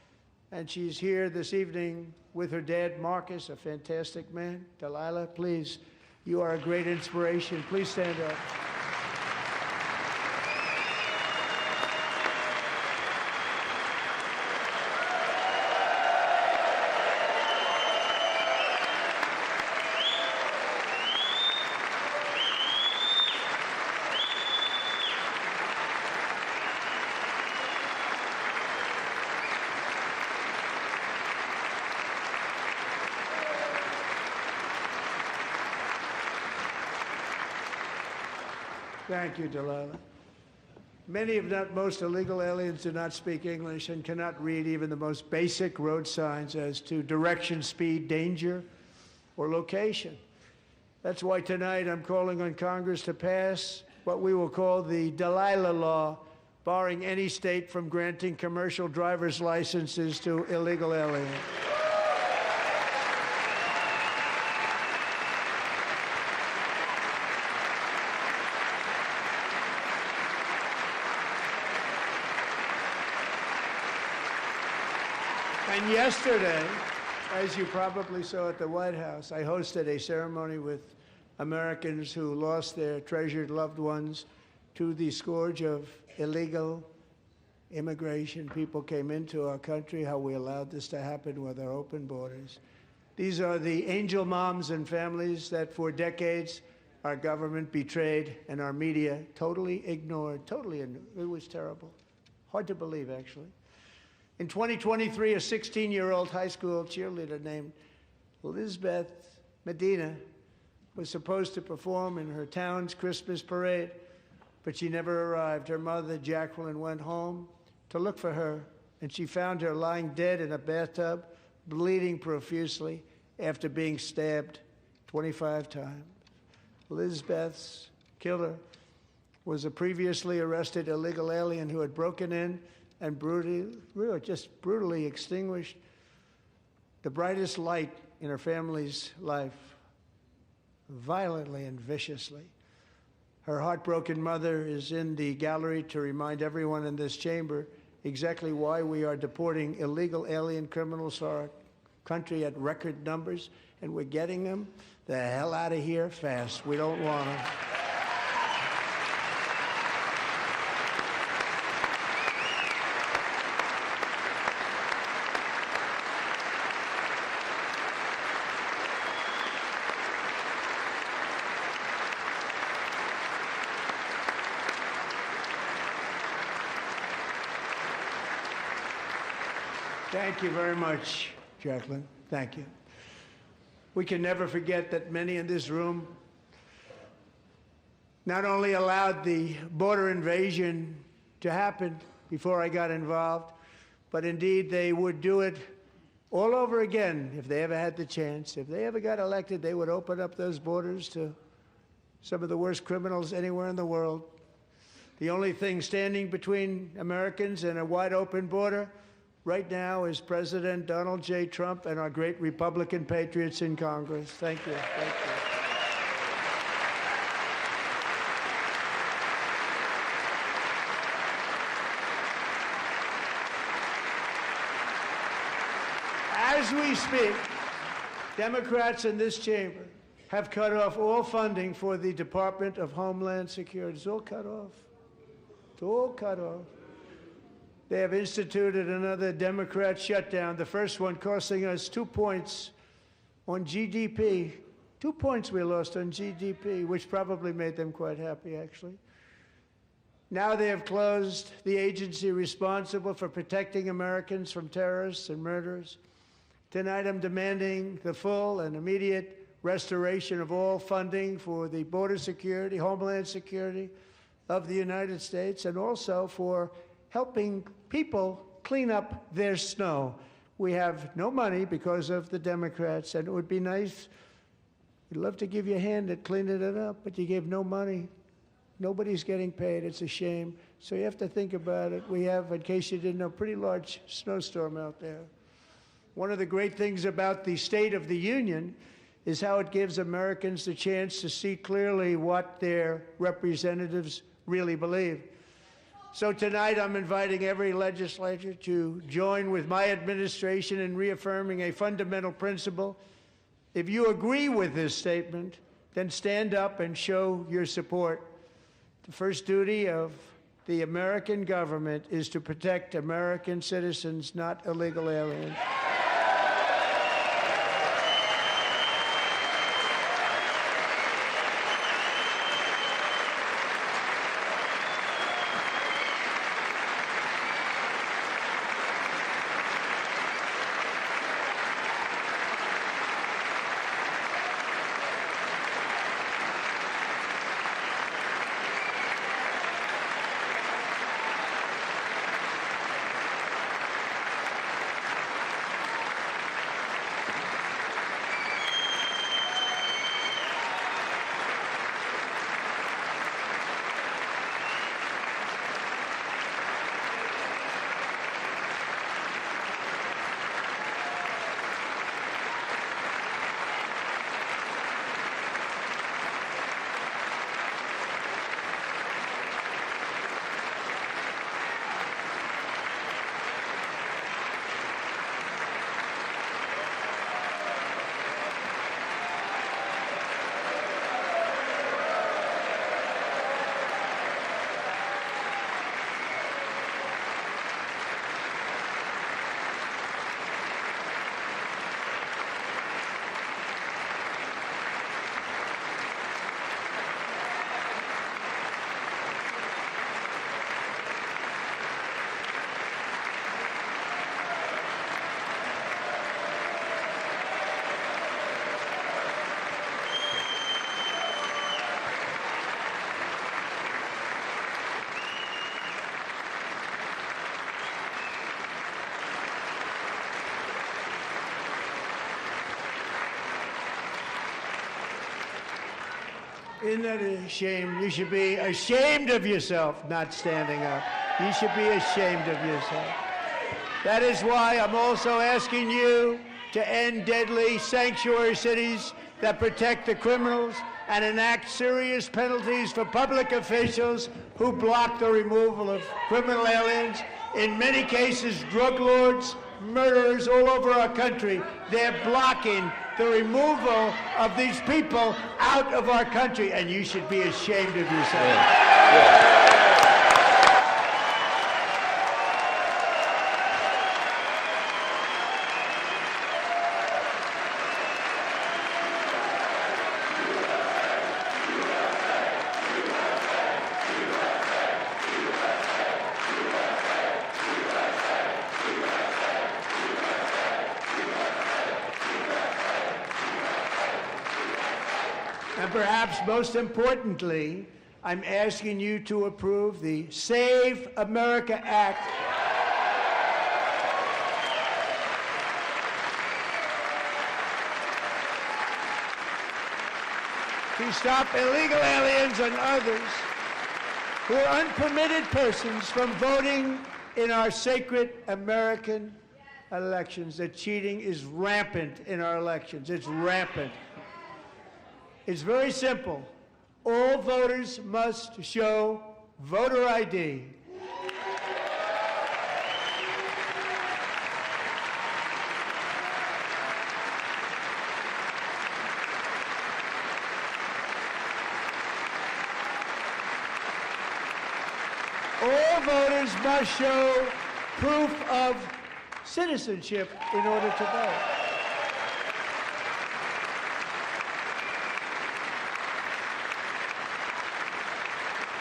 And she's here this evening with her dad, Marcus, a fantastic man. Delilah, please, you are a great inspiration. Please stand up. Thank you, Delilah. Many, if not most, illegal aliens do not speak English and cannot read even the most basic road signs as to direction, speed, danger, or location. That's why tonight I'm calling on Congress to pass what we will call the Delilah Law, barring any state from granting commercial driver's licenses to illegal aliens. And yesterday, as you probably saw at the White House, I hosted a ceremony with Americans who lost their treasured loved ones to the scourge of illegal immigration. People came into our country, how we allowed this to happen with our open borders. These are the angel moms and families that for decades our government betrayed and our media totally ignored. It was terrible. Hard to believe, actually. In 2023, a 16-year-old high school cheerleader named Elizabeth Medina was supposed to perform in her town's Christmas parade, but she never arrived. Her mother, Jacqueline, went home to look for her, and she found her lying dead in a bathtub, bleeding profusely after being stabbed 25 times. Elizabeth's killer was a previously arrested illegal alien who had broken in and brutally extinguished the brightest light in her family's life, violently and viciously. Her heartbroken mother is in the gallery to remind everyone in this chamber exactly why we are deporting illegal alien criminals to our country at record numbers, and we're getting them the hell out of here fast. We don't want them. Thank you very much, Jacqueline. Thank you. We can never forget that many in this room not only allowed the border invasion to happen before I got involved, but indeed they would do it all over again if they ever had the chance. If they ever got elected, they would open up those borders to some of the worst criminals anywhere in the world. The only thing standing between Americans and a wide open border right now is President Donald J. Trump and our great Republican patriots in Congress. Thank you. Thank you. As we speak, Democrats in this chamber have cut off all funding for the Department of Homeland Security. It's all cut off. It's all cut off. They have instituted another Democrat shutdown, the first one costing us 2 points on GDP. 2 points we lost on GDP, which probably made them quite happy, actually. Now they have closed the agency responsible for protecting Americans from terrorists and murderers. Tonight I'm demanding the full and immediate restoration of all funding for the border security, homeland security of the United States, and also for helping people clean up their snow. We have no money because of the Democrats, and it would be nice. We'd love to give you a hand at cleaning it up, but you gave no money. Nobody's getting paid. It's a shame. So you have to think about it. We have, in case you didn't know, a pretty large snowstorm out there. One of the great things about the State of the Union is how it gives Americans the chance to see clearly what their representatives really believe. So tonight I'm inviting every legislator to join with my administration in reaffirming a fundamental principle. If you agree with this statement, then stand up and show your support. The first duty of the American government is to protect American citizens, not illegal aliens. Isn't that a shame? You should be ashamed of yourself not standing up. You should be ashamed of yourself. That is why I'm also asking you to end deadly sanctuary cities that protect the criminals and enact serious penalties for public officials who block the removal of criminal aliens. In many cases, drug lords, murderers all over our country, they're blocking the removal of these people out of our country, and you should be ashamed of yourself. Yeah. And perhaps most importantly, I'm asking you to approve the Save America Act. To stop illegal aliens and others who are unpermitted persons from voting in our sacred American elections. The cheating is rampant in our elections. It's rampant. It's very simple. All voters must show voter ID. All voters must show proof of citizenship in order to vote.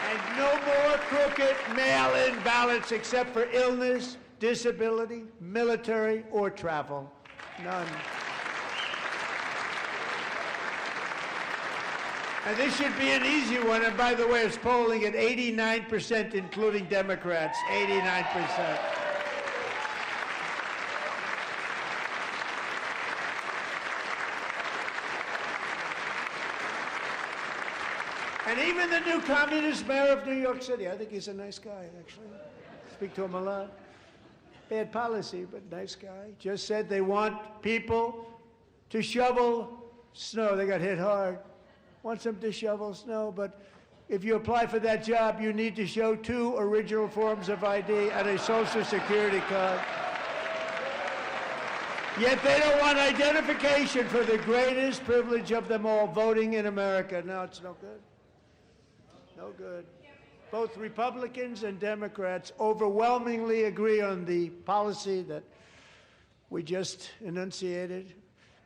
And no more crooked mail-in ballots except for illness, disability, military, or travel. None. And this should be an easy one. And by the way, it's polling at 89%, including Democrats. 89%. And even the new communist mayor of New York City, I think he's a nice guy, actually. Speak to him a lot. Bad policy, but nice guy. Just said they want people to shovel snow. They got hit hard. Wants them to shovel snow, but if you apply for that job, you need to show 2 original forms of ID and a Social Security card. Yet they don't want identification for the greatest privilege of them all, voting in America. No, it's no good. No good. Both Republicans and Democrats overwhelmingly agree on the policy that we just enunciated.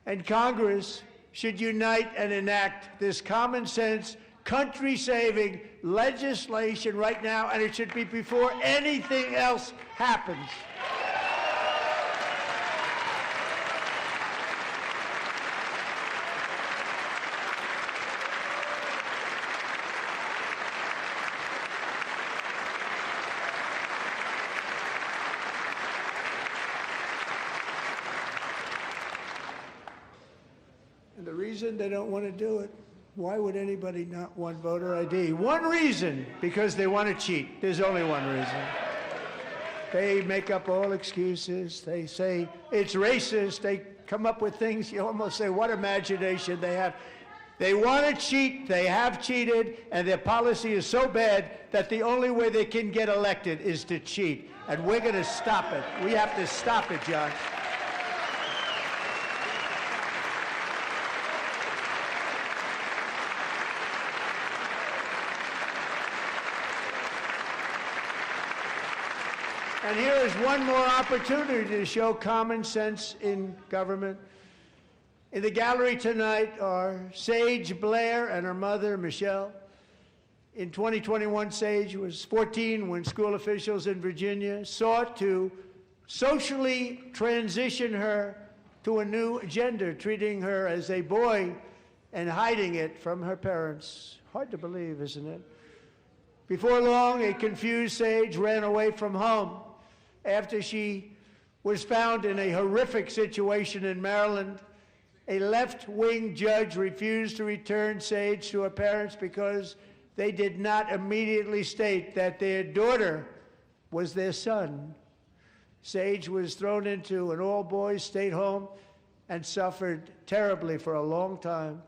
And Congress should unite and enact this common sense, country-saving legislation right now, and it should be before anything else happens. And the reason they don't want to do it, why would anybody not want voter ID? One reason, because they want to cheat. There's only one reason. They make up all excuses. They say it's racist. They come up with things you almost say, what imagination they have. They want to cheat. They have cheated. And their policy is so bad that the only way they can get elected is to cheat. And we're going to stop it. We have to stop it, John. And here is one more opportunity to show common sense in government. In the gallery tonight are Sage Blair and her mother, Michelle. In 2021, Sage was 14 when school officials in Virginia sought to socially transition her to a new gender, treating her as a boy and hiding it from her parents. Hard to believe, isn't it? Before long, a confused Sage ran away from home after she was found in a horrific situation in Maryland. A left-wing judge refused to return Sage to her parents because they did not immediately state that their daughter was their son. Sage was thrown into an all-boys state home and suffered terribly for a long time.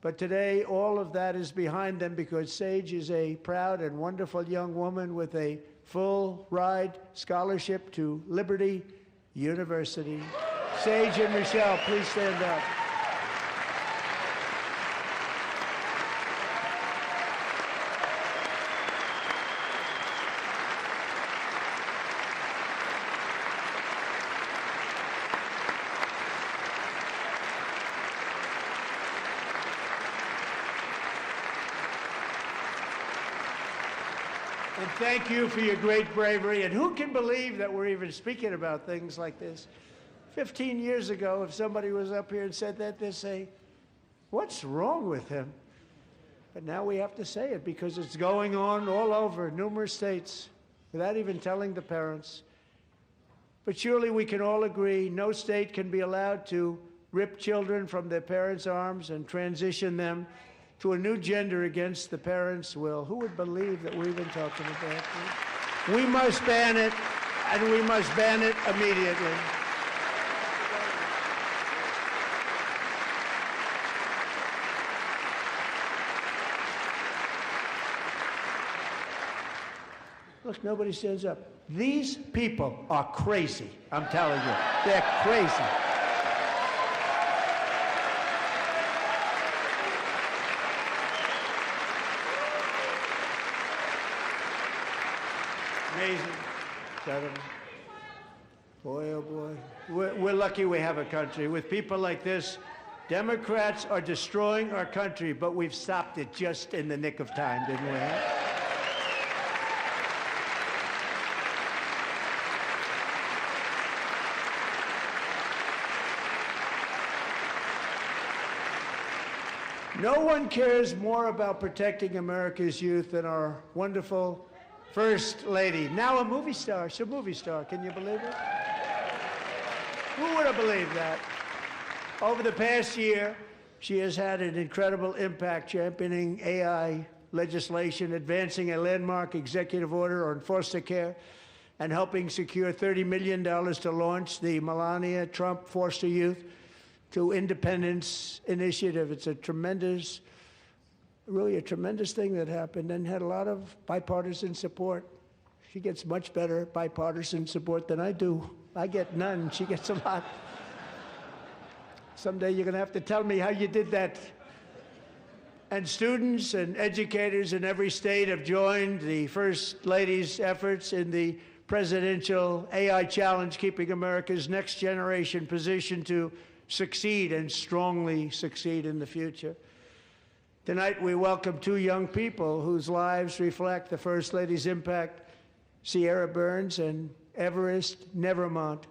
But today, all of that is behind them because Sage is a proud and wonderful young woman with a full-ride scholarship to Liberty University. Sage and Michelle, please stand up. And thank you for your great bravery. And who can believe that we're even speaking about things like this? 15 years ago, if somebody was up here and said that, they'd say, what's wrong with him? But now we have to say it because it's going on all over numerous states without even telling the parents. But surely we can all agree no state can be allowed to rip children from their parents' arms and transition them to a new gender against the parents' will. Who would believe that we're even talking about this? We must ban it, and we must ban it immediately. Look, nobody stands up. These people are crazy, I'm telling you. They're crazy. Amazing, gentlemen. Boy, oh boy. We're lucky we have a country. With people like this, Democrats are destroying our country, but we've stopped it just in the nick of time, didn't we? No one cares more about protecting America's youth than our wonderful First Lady. Now a movie star. She's a movie star. Can you believe it? Who would have believed that? Over the past year, she has had an incredible impact championing AI legislation, advancing a landmark executive order on foster care, and helping secure $30 million to launch the Melania Trump Foster Youth to Independence Initiative. It's a tremendous, really a tremendous thing that happened and had a lot of bipartisan support. She gets much better bipartisan support than I do. I get none. She gets a lot. Someday you're going to have to tell me how you did that. And students and educators in every state have joined the First Lady's efforts in the presidential AI challenge, keeping America's next generation positioned to succeed and strongly succeed in the future. Tonight, we welcome two young people whose lives reflect the First Lady's impact, Sierra Burns and Everest Nevermont.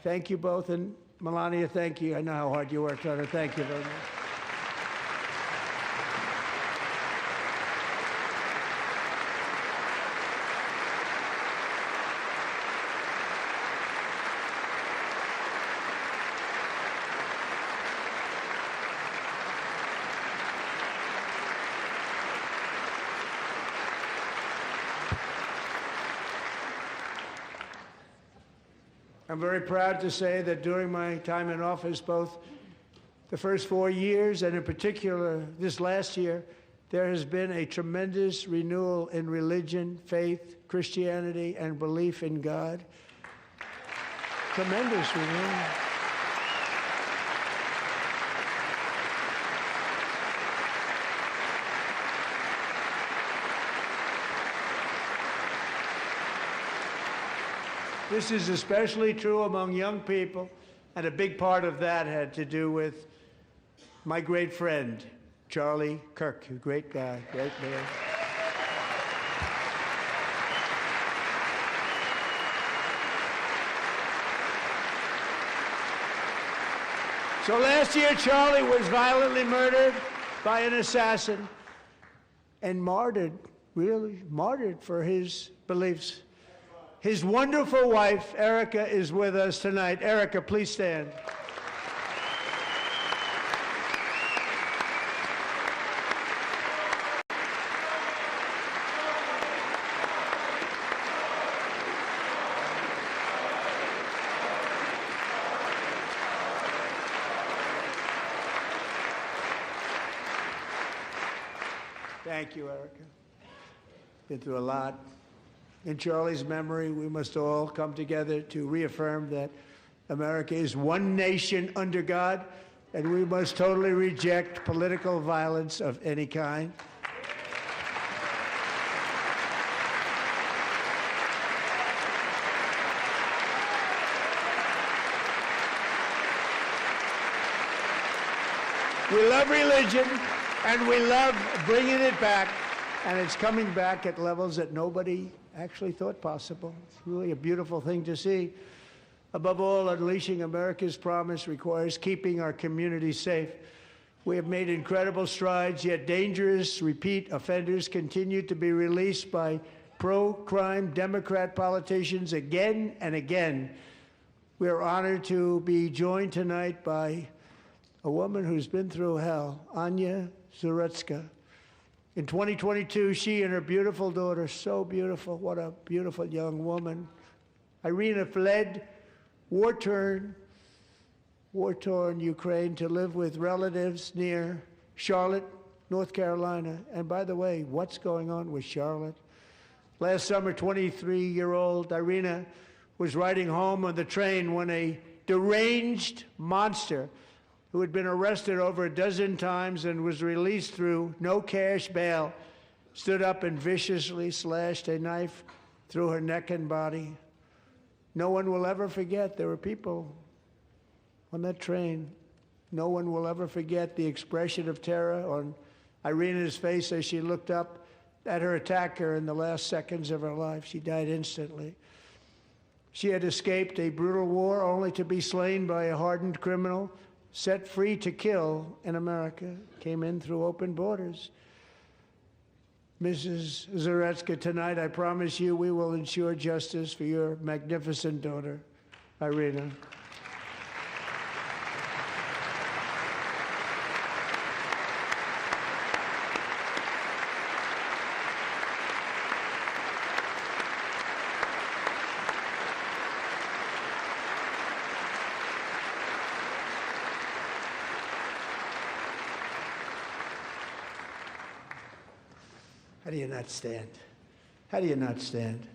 Thank you both, and Melania, thank you. I know how hard you worked on it. Thank you very much. I'm very proud to say that during my time in office, both the first 4 years and in particular this last year, there has been a tremendous renewal in religion, faith, Christianity, and belief in God. Tremendous renewal. This is especially true among young people, and a big part of that had to do with my great friend, Charlie Kirk, a great guy, great man. So last year, Charlie was violently murdered by an assassin and martyred, really martyred for his beliefs. His wonderful wife, Erica, is with us tonight. Erica, please stand. Thank you, Erica. Been through a lot. In Charlie's memory, we must all come together to reaffirm that America is one nation under God, and we must totally reject political violence of any kind. We love religion, and we love bringing it back, and it's coming back at levels that nobody actually thought possible. It's really a beautiful thing to see. Above all, unleashing America's promise requires keeping our communities safe. We have made incredible strides, yet dangerous repeat offenders continue to be released by pro-crime Democrat politicians again and again. We are honored to be joined tonight by a woman who's been through hell, Anya Zarutska. In 2022, she and her beautiful daughter, so beautiful, what a beautiful young woman, Irina, fled war-torn Ukraine to live with relatives near Charlotte, North Carolina. And by the way, what's going on with Charlotte? Last summer, 23-year-old Irina was riding home on the train when a deranged monster who had been arrested over a dozen times and was released through no cash bail, stood up and viciously slashed a knife through her neck and body. No one will ever forget. There were people on that train. No one will ever forget the expression of terror on Irina's face as she looked up at her attacker in the last seconds of her life. She died instantly. She had escaped a brutal war only to be slain by a hardened criminal set free to kill in America came in through open borders. Mrs. Zaretsky, tonight I promise you we will ensure justice for your magnificent daughter, Irina. How do you not stand? How do you not stand?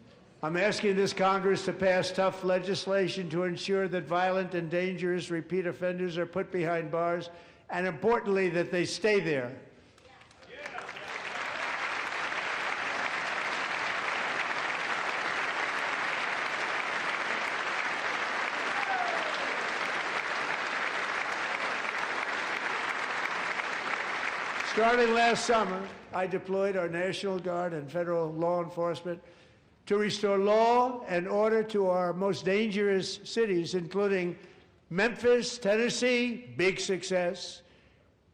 I'm asking this Congress to pass tough legislation to ensure that violent and dangerous repeat offenders are put behind bars, and importantly, that they stay there. Starting last summer, I deployed our National Guard and federal law enforcement to restore law and order to our most dangerous cities, including Memphis, Tennessee, big success,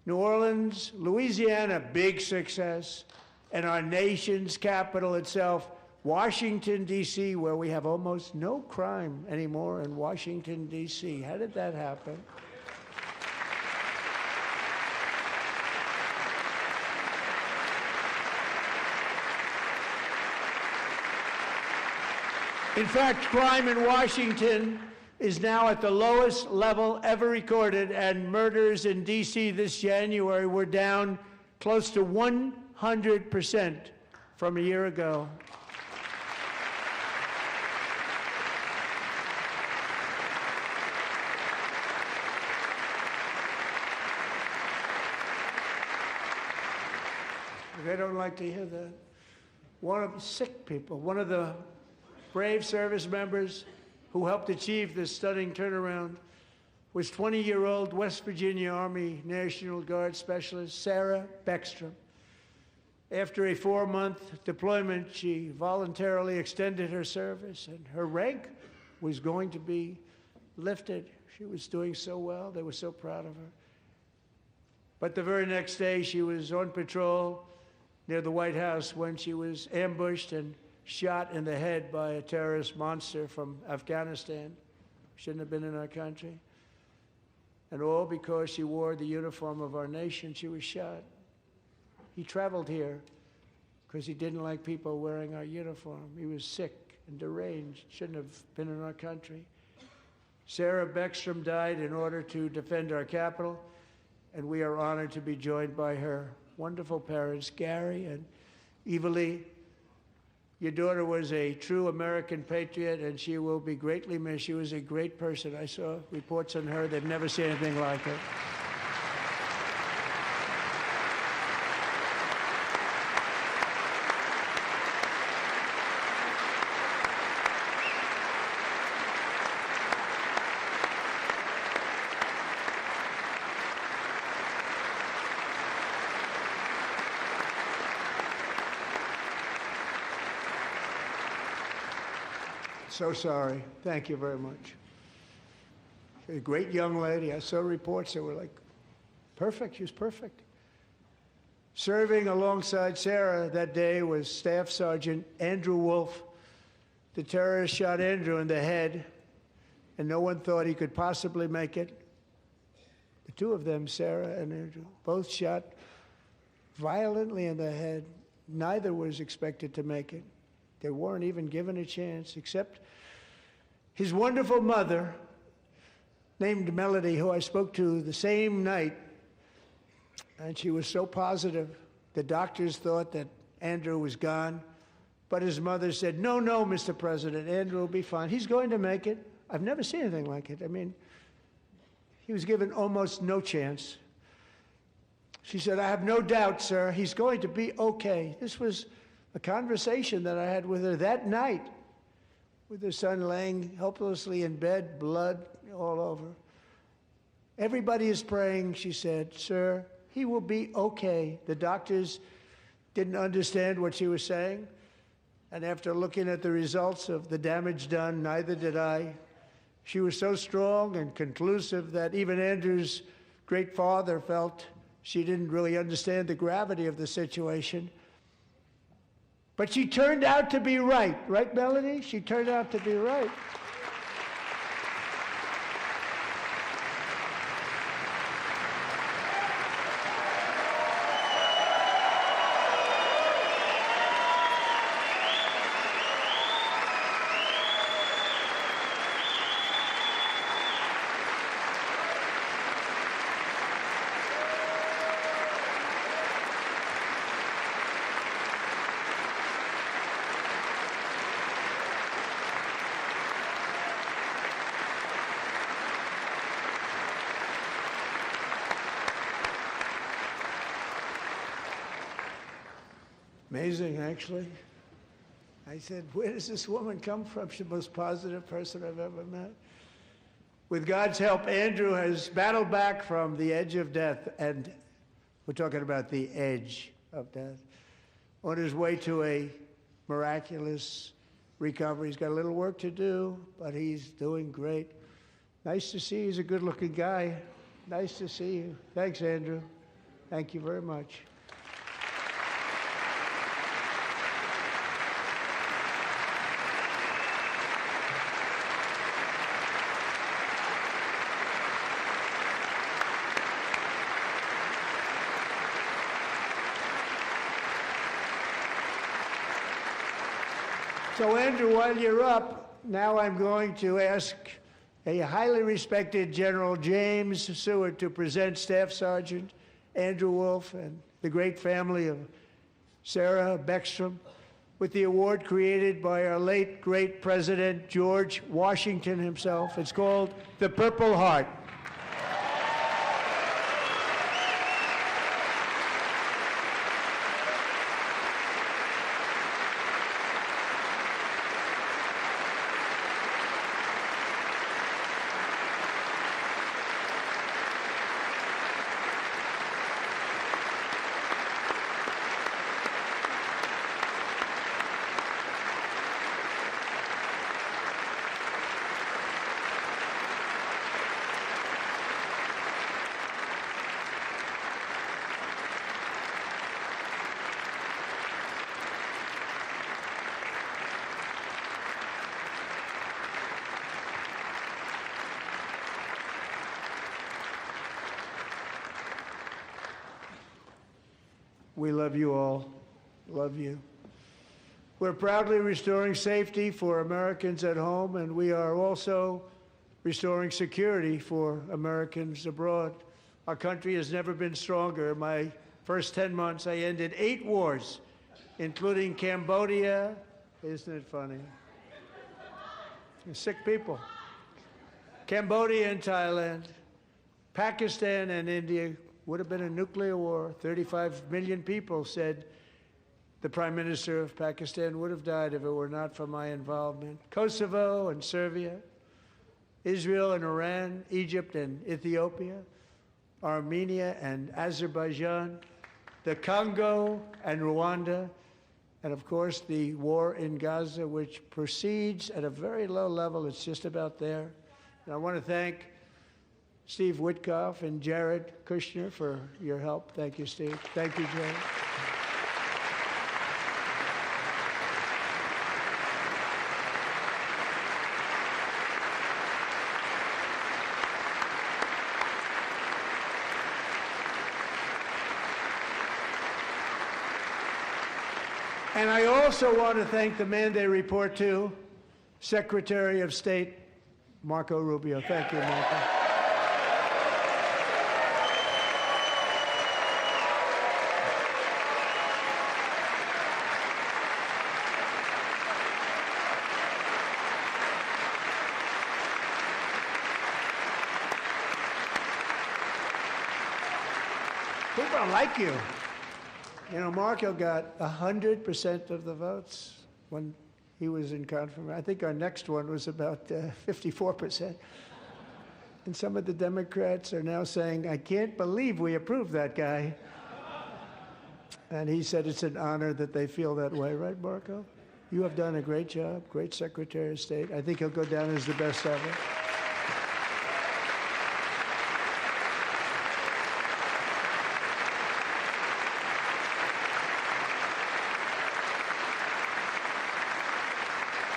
New Orleans, Louisiana, big success, and our nation's capital itself, Washington, D.C., where we have almost no crime anymore in Washington, D.C. How did that happen? In fact, crime in Washington is now at the lowest level ever recorded, and murders in D.C. this January were down close to 100% from a year ago. They don't like to hear that. One of the sick people, one of the brave service members who helped achieve this stunning turnaround was 20-year-old West Virginia Army National Guard Specialist Sarah Beckstrom. After a 4-month deployment, she voluntarily extended her service, and her rank was going to be lifted. She was doing so well. They were so proud of her. But the very next day, she was on patrol near the White House when she was ambushed and shot in the head by a terrorist monster from Afghanistan. Shouldn't have been in our country. And all because she wore the uniform of our nation, she was shot. He traveled here because he didn't like people wearing our uniform. He was sick and deranged, shouldn't have been in our country. Sarah Beckstrom died in order to defend our capital, and we are honored to be joined by her wonderful parents, Gary and Evalie. Your daughter was a true American patriot, and she will be greatly missed. She was a great person. I saw reports on her. They've never seen anything like her. So sorry. Thank you very much. A great young lady. I saw reports that were like, perfect. She was perfect. Serving alongside Sarah that day was Staff Sergeant Andrew Wolf. The terrorist shot Andrew in the head, and no one thought he could possibly make it. The two of them, Sarah and Andrew, both shot violently in the head. Neither was expected to make it. They weren't even given a chance, except his wonderful mother, named Melody, who I spoke to the same night, and she was so positive. The doctors thought that Andrew was gone, but his mother said, no, Mr. President, Andrew will be fine. He's going to make it. I've never seen anything like it. I mean, he was given almost no chance. She said, I have no doubt, sir, he's going to be okay. This was a conversation that I had with her that night, with her son laying helplessly in bed, blood all over. Everybody is praying, she said, sir, he will be okay. The doctors didn't understand what she was saying, and after looking at the results of the damage done, neither did I. She was so strong and conclusive that even Andrew's great father felt she didn't really understand the gravity of the situation. But she turned out to be right. Right, Melanie? She turned out to be right. Amazing, actually. I said, where does this woman come from? She's the most positive person I've ever met. With God's help, Andrew has battled back from the edge of death, and we're talking about the edge of death, on his way to a miraculous recovery. He's got a little work to do, but he's doing great. Nice to see you. He's a good-looking guy. Nice to see you. Thanks, Andrew. Thank you very much. So, Andrew, while you're up, now I'm going to ask a highly respected General James Seward to present Staff Sergeant Andrew Wolf and the great family of Sarah Beckstrom with the award created by our late great President George Washington himself. It's called the Purple Heart. We love you all. Love you. We're proudly restoring safety for Americans at home, and we are also restoring security for Americans abroad. Our country has never been stronger. In my first 10 months, I ended 8 wars, including Cambodia. Isn't it funny? Sick people. Cambodia and Thailand, Pakistan and India. Would have been a nuclear war. 35 million people said the Prime Minister of Pakistan would have died if it were not for my involvement. Kosovo and Serbia, Israel and Iran, Egypt and Ethiopia, Armenia and Azerbaijan, the Congo and Rwanda, and of course the war in Gaza, which proceeds at a very low level. It's just about there. And I want to thank Steve Witkoff and Jared Kushner for your help. Thank you, Steve. Thank you, Jared. And I also want to thank the man they report to, Secretary of State Marco Rubio. Thank you, Marco. People don't like you. You know, Marco got 100% of the votes when he was in confirmation. I think our next one was about 54%. And some of the Democrats are now saying, I can't believe we approved that guy. And he said it's an honor that they feel that way, right, Marco? You have done a great job, great Secretary of State. I think he'll go down as the best ever.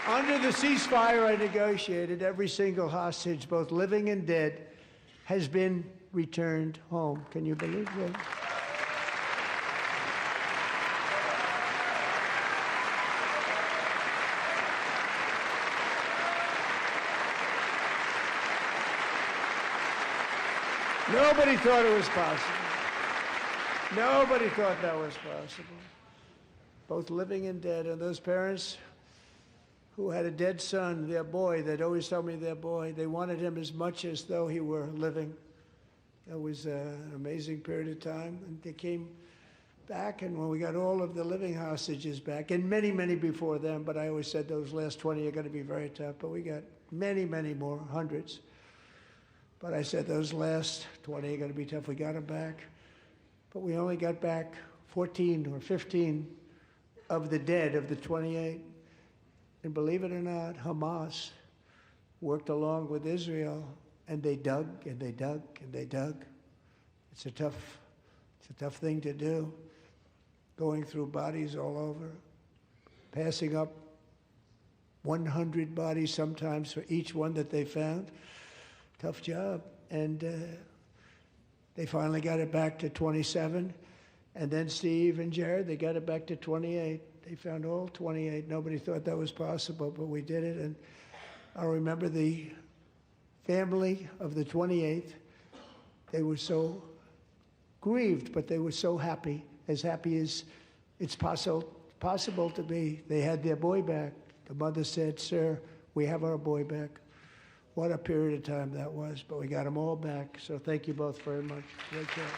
Under the ceasefire I negotiated, every single hostage, both living and dead, has been returned home. Can you believe that? Nobody thought it was possible. Nobody thought that was possible. Both living and dead. And those parents who had a dead son, their boy, they'd always tell me their boy, they wanted him as much as though he were living. That was an amazing period of time. And they came back, and when we got all of the living hostages back, and many, many before them, but I always said those last 20 are going to be very tough, but we got many, many more, hundreds. But I said those last 20 are going to be tough. We got them back. But we only got back 14 or 15 of the dead of the 28. And believe it or not, Hamas worked along with Israel, and they dug and they dug and they dug. It's a tough thing to do, going through bodies all over, passing up 100 bodies sometimes for each one that they found. Tough job. And they finally got it back to 27. And then Steve and Jared, they got it back to 28. They found all 28. Nobody thought that was possible, but we did it. And I remember the family of the 28th. They were so grieved, but they were so happy as it's possible to be. They had their boy back. The mother said, "Sir, we have our boy back." What a period of time that was, but we got them all back. So thank you both very much. Great job.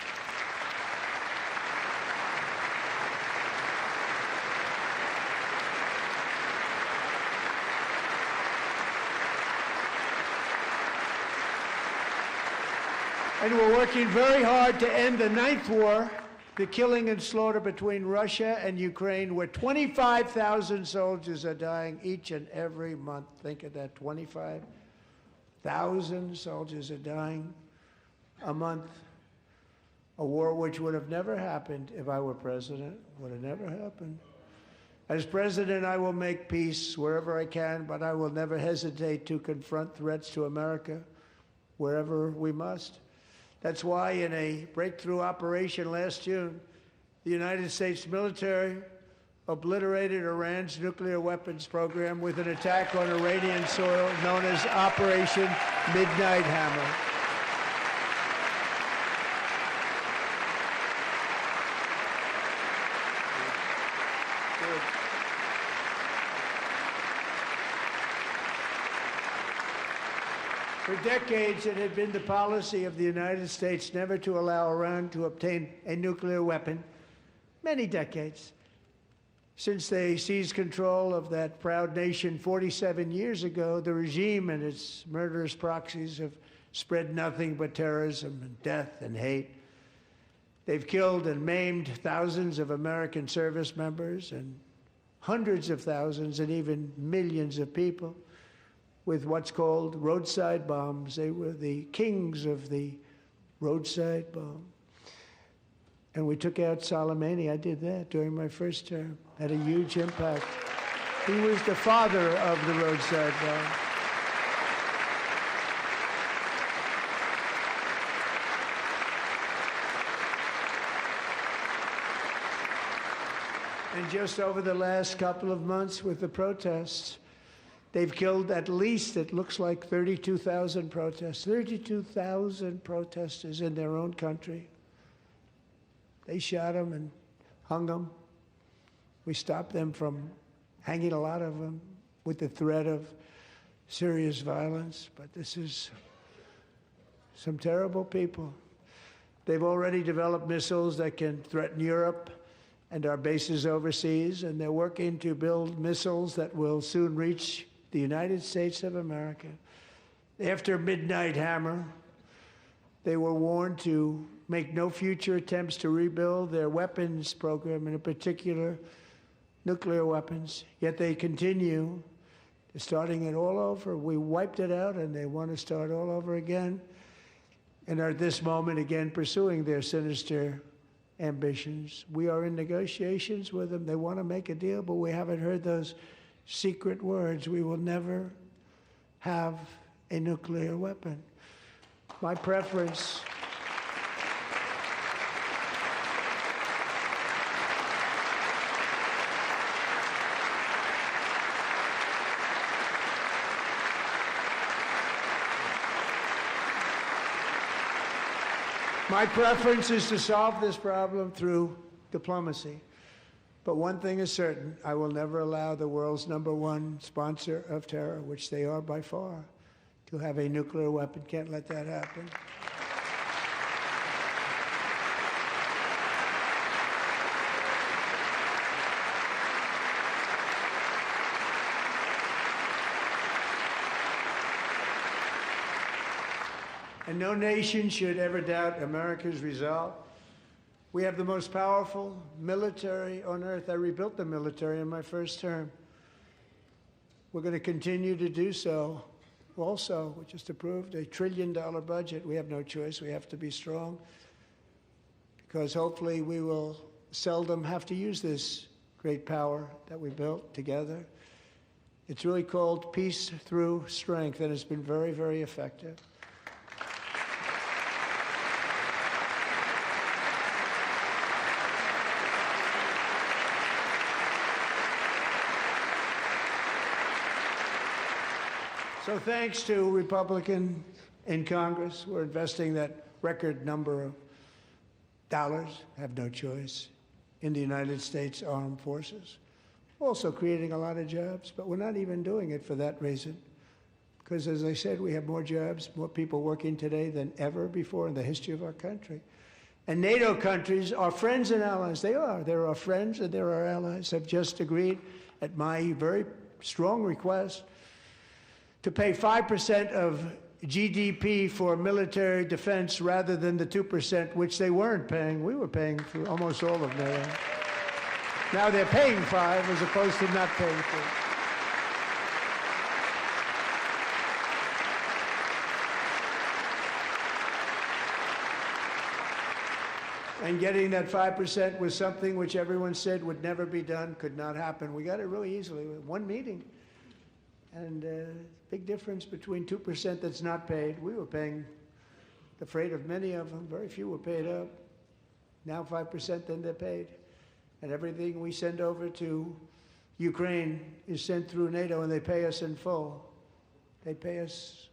And we're working very hard to end the 9th war, the killing and slaughter between Russia and Ukraine, where 25,000 soldiers are dying each and every month. Think of that, 25,000 soldiers are dying a month. A war which would have never happened if I were president, would have never happened. As president, I will make peace wherever I can, but I will never hesitate to confront threats to America wherever we must. That's why in a breakthrough operation last June, the United States military obliterated Iran's nuclear weapons program with an attack on Iranian soil known as Operation Midnight Hammer. For decades, it had been the policy of the United States never to allow Iran to obtain a nuclear weapon. Many decades. Since they seized control of that proud nation 47 years ago, the regime and its murderous proxies have spread nothing but terrorism and death and hate. They've killed and maimed thousands of American service members and hundreds of thousands and even millions of people with what's called roadside bombs. They were the kings of the roadside bomb. And we took out Soleimani. I did that during my first term. Had a huge impact. He was the father of the roadside bomb. And just over the last couple of months with the protests, they've killed at least, it looks like, 32,000 protesters. 32,000 protesters in their own country. They shot them and hung them. We stopped them from hanging a lot of them with the threat of serious violence. But this is some terrible people. They've already developed missiles that can threaten Europe and our bases overseas, and they're working to build missiles that will soon reach the United States of America. After Midnight Hammer, they were warned to make no future attempts to rebuild their weapons program, and in particular, nuclear weapons. Yet they continue, starting it all over. We wiped it out, and they want to start all over again, and are at this moment again pursuing their sinister ambitions. We are in negotiations with them. They want to make a deal, but we haven't heard those secret words. We will never have a nuclear weapon. My preference. My preference is to solve this problem through diplomacy. But one thing is certain, I will never allow the world's #1 sponsor of terror, which they are by far, to have a nuclear weapon. Can't let that happen. And no nation should ever doubt America's resolve. We have the most powerful military on earth. I rebuilt the military in my first term. We're going to continue to do so. Also, we just approved a $1 trillion budget. We have no choice. We have to be strong because hopefully we will seldom have to use this great power that we built together. It's really called peace through strength, and it's been very, very effective. So thanks to Republicans in Congress, we're investing that record number of dollars, have no choice, in the United States Armed Forces. Also creating a lot of jobs, but we're not even doing it for that reason. Because as I said, we have more jobs, more people working today than ever before in the history of our country. And NATO countries are friends and allies. They are. They're our friends and they're our allies. Have just agreed at my very strong request to pay 5% of GDP for military defense rather than the 2%, which they weren't paying. We were paying for almost all of NATO. Now they're paying 5 as opposed to not paying 4. And getting that 5% was something which everyone said would never be done, could not happen. We got it really easily with one meeting. And big difference between 2% that's not paid. We were paying the freight of many of them. Very few were paid up. Now 5%, then they're paid. And everything we send over to Ukraine is sent through NATO, and they pay us in full. They pay us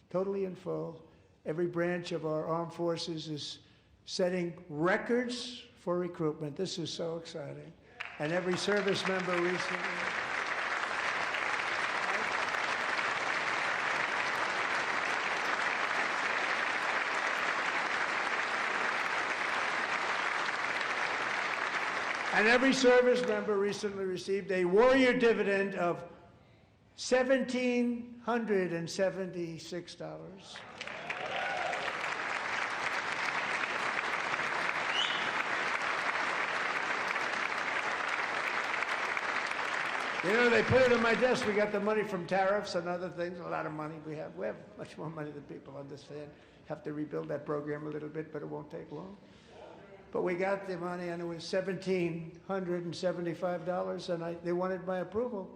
totally in full. Every branch of our armed forces is setting records for recruitment. This is so exciting. And every service member recently. And every service member recently received a warrior dividend of $1,776. You know, they put it on my desk. We got the money from tariffs and other things, a lot of money we have. We have much more money than people understand. Have to rebuild that program a little bit, but it won't take long. But we got the money, and it was $1,775, and they wanted my approval.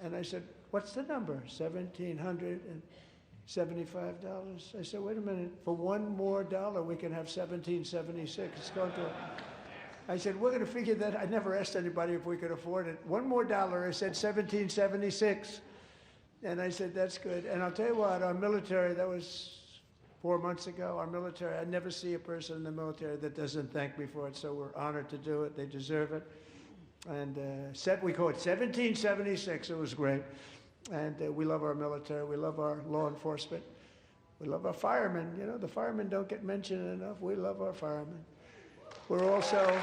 And I said, what's the number? $1,775. I said, wait a minute. For $1 more, we can have $1,776. It's going to... I said, we're going to figure that. I never asked anybody if we could afford it. $1 more, I said $1,776. And I said, that's good. And I'll tell you what, our military, that was 4 months ago, our military, I never see a person in the military that doesn't thank me for it, so we're honored to do it. They deserve it. And we call it 1776. It was great. And we love our military. We love our law enforcement. We love our firemen. You know, the firemen don't get mentioned enough. We love our firemen. We're also...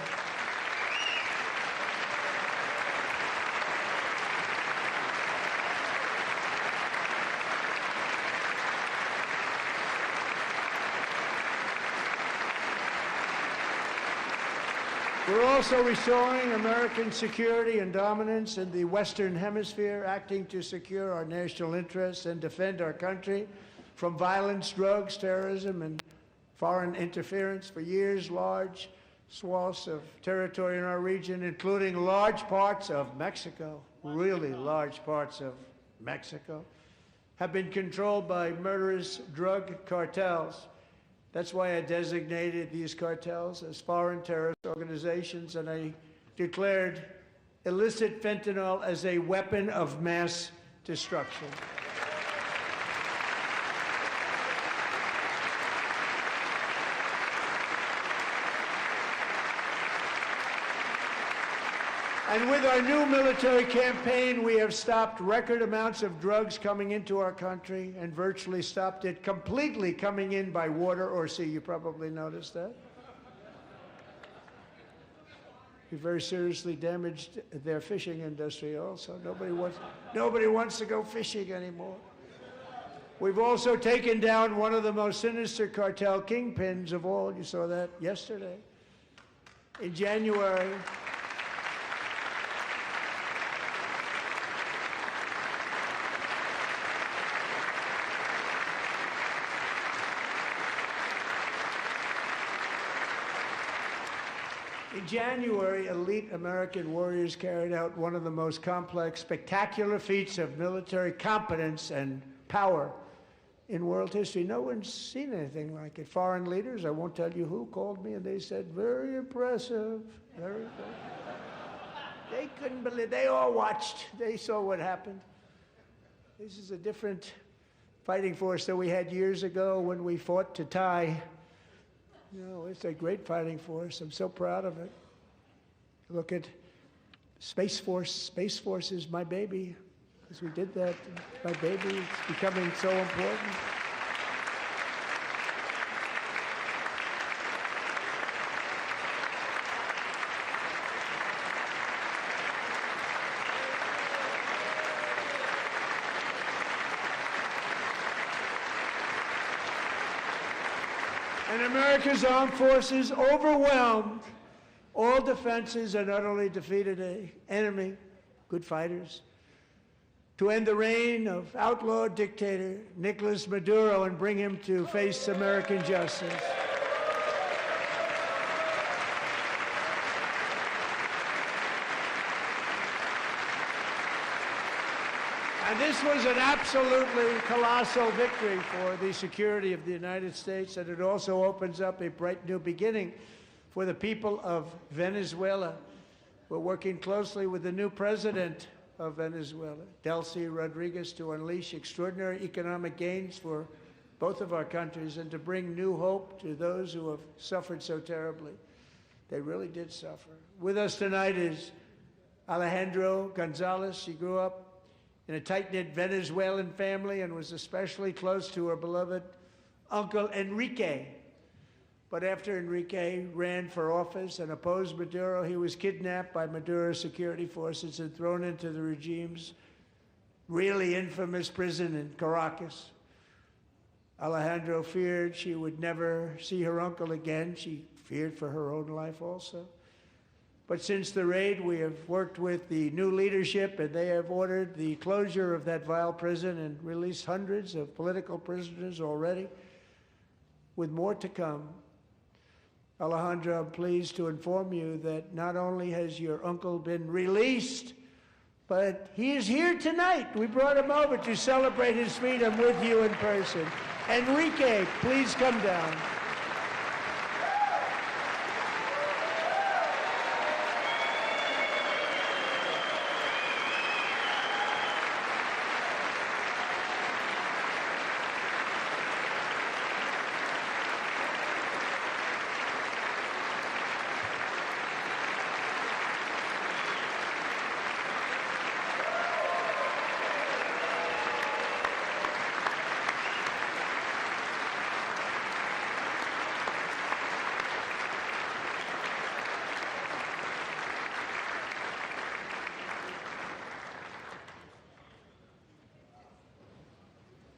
We're also restoring American security and dominance in the Western Hemisphere, acting to secure our national interests and defend our country from violence, drugs, terrorism, and foreign interference. For years, large swaths of territory in our region, including large parts of Mexico, really large parts of Mexico, have been controlled by murderous drug cartels. That's why I designated these cartels as foreign terrorist organizations, and I declared illicit fentanyl as a weapon of mass destruction. And with our new military campaign, we have stopped record amounts of drugs coming into our country and virtually stopped it completely coming in by water or sea. You probably noticed that. We very seriously damaged their fishing industry also. Nobody wants to go fishing anymore. We've also taken down one of the most sinister cartel kingpins of all. You saw that yesterday. In January, elite American warriors carried out one of the most complex, spectacular feats of military competence and power in world history. No one's seen anything like it. Foreign leaders, I won't tell you who, called me and they said, very impressive, very good. They couldn't believe, they all watched, they saw what happened. This is a different fighting force than we had years ago when we fought to tie. You know, it's a great fighting force. I'm so proud of it. Look at Space Force. Space Force is my baby, because we did that. My baby. It's becoming so important. And America's armed forces overwhelmed all defenses and utterly defeated an enemy, good fighters, to end the reign of outlaw dictator Nicolas Maduro and bring him to face American justice. And this was an absolutely colossal victory for the security of the United States, and it also opens up a bright new beginning for the people of Venezuela. We're working closely with the new president of Venezuela, Delcy Rodriguez, to unleash extraordinary economic gains for both of our countries and to bring new hope to those who have suffered so terribly. They really did suffer. With us tonight is Alejandro Gonzalez. She grew up in a tight-knit Venezuelan family and was especially close to her beloved uncle Enrique. But after Enrique ran for office and opposed Maduro, he was kidnapped by Maduro's security forces and thrown into the regime's really infamous prison in Caracas. Alejandro feared she would never see her uncle again. She feared for her own life also. But since the raid, we have worked with the new leadership, and they have ordered the closure of that vile prison and released hundreds of political prisoners already, with more to come. Alejandro, I'm pleased to inform you that not only has your uncle been released, but he is here tonight. We brought him over to celebrate his freedom with you in person. Enrique, please come down.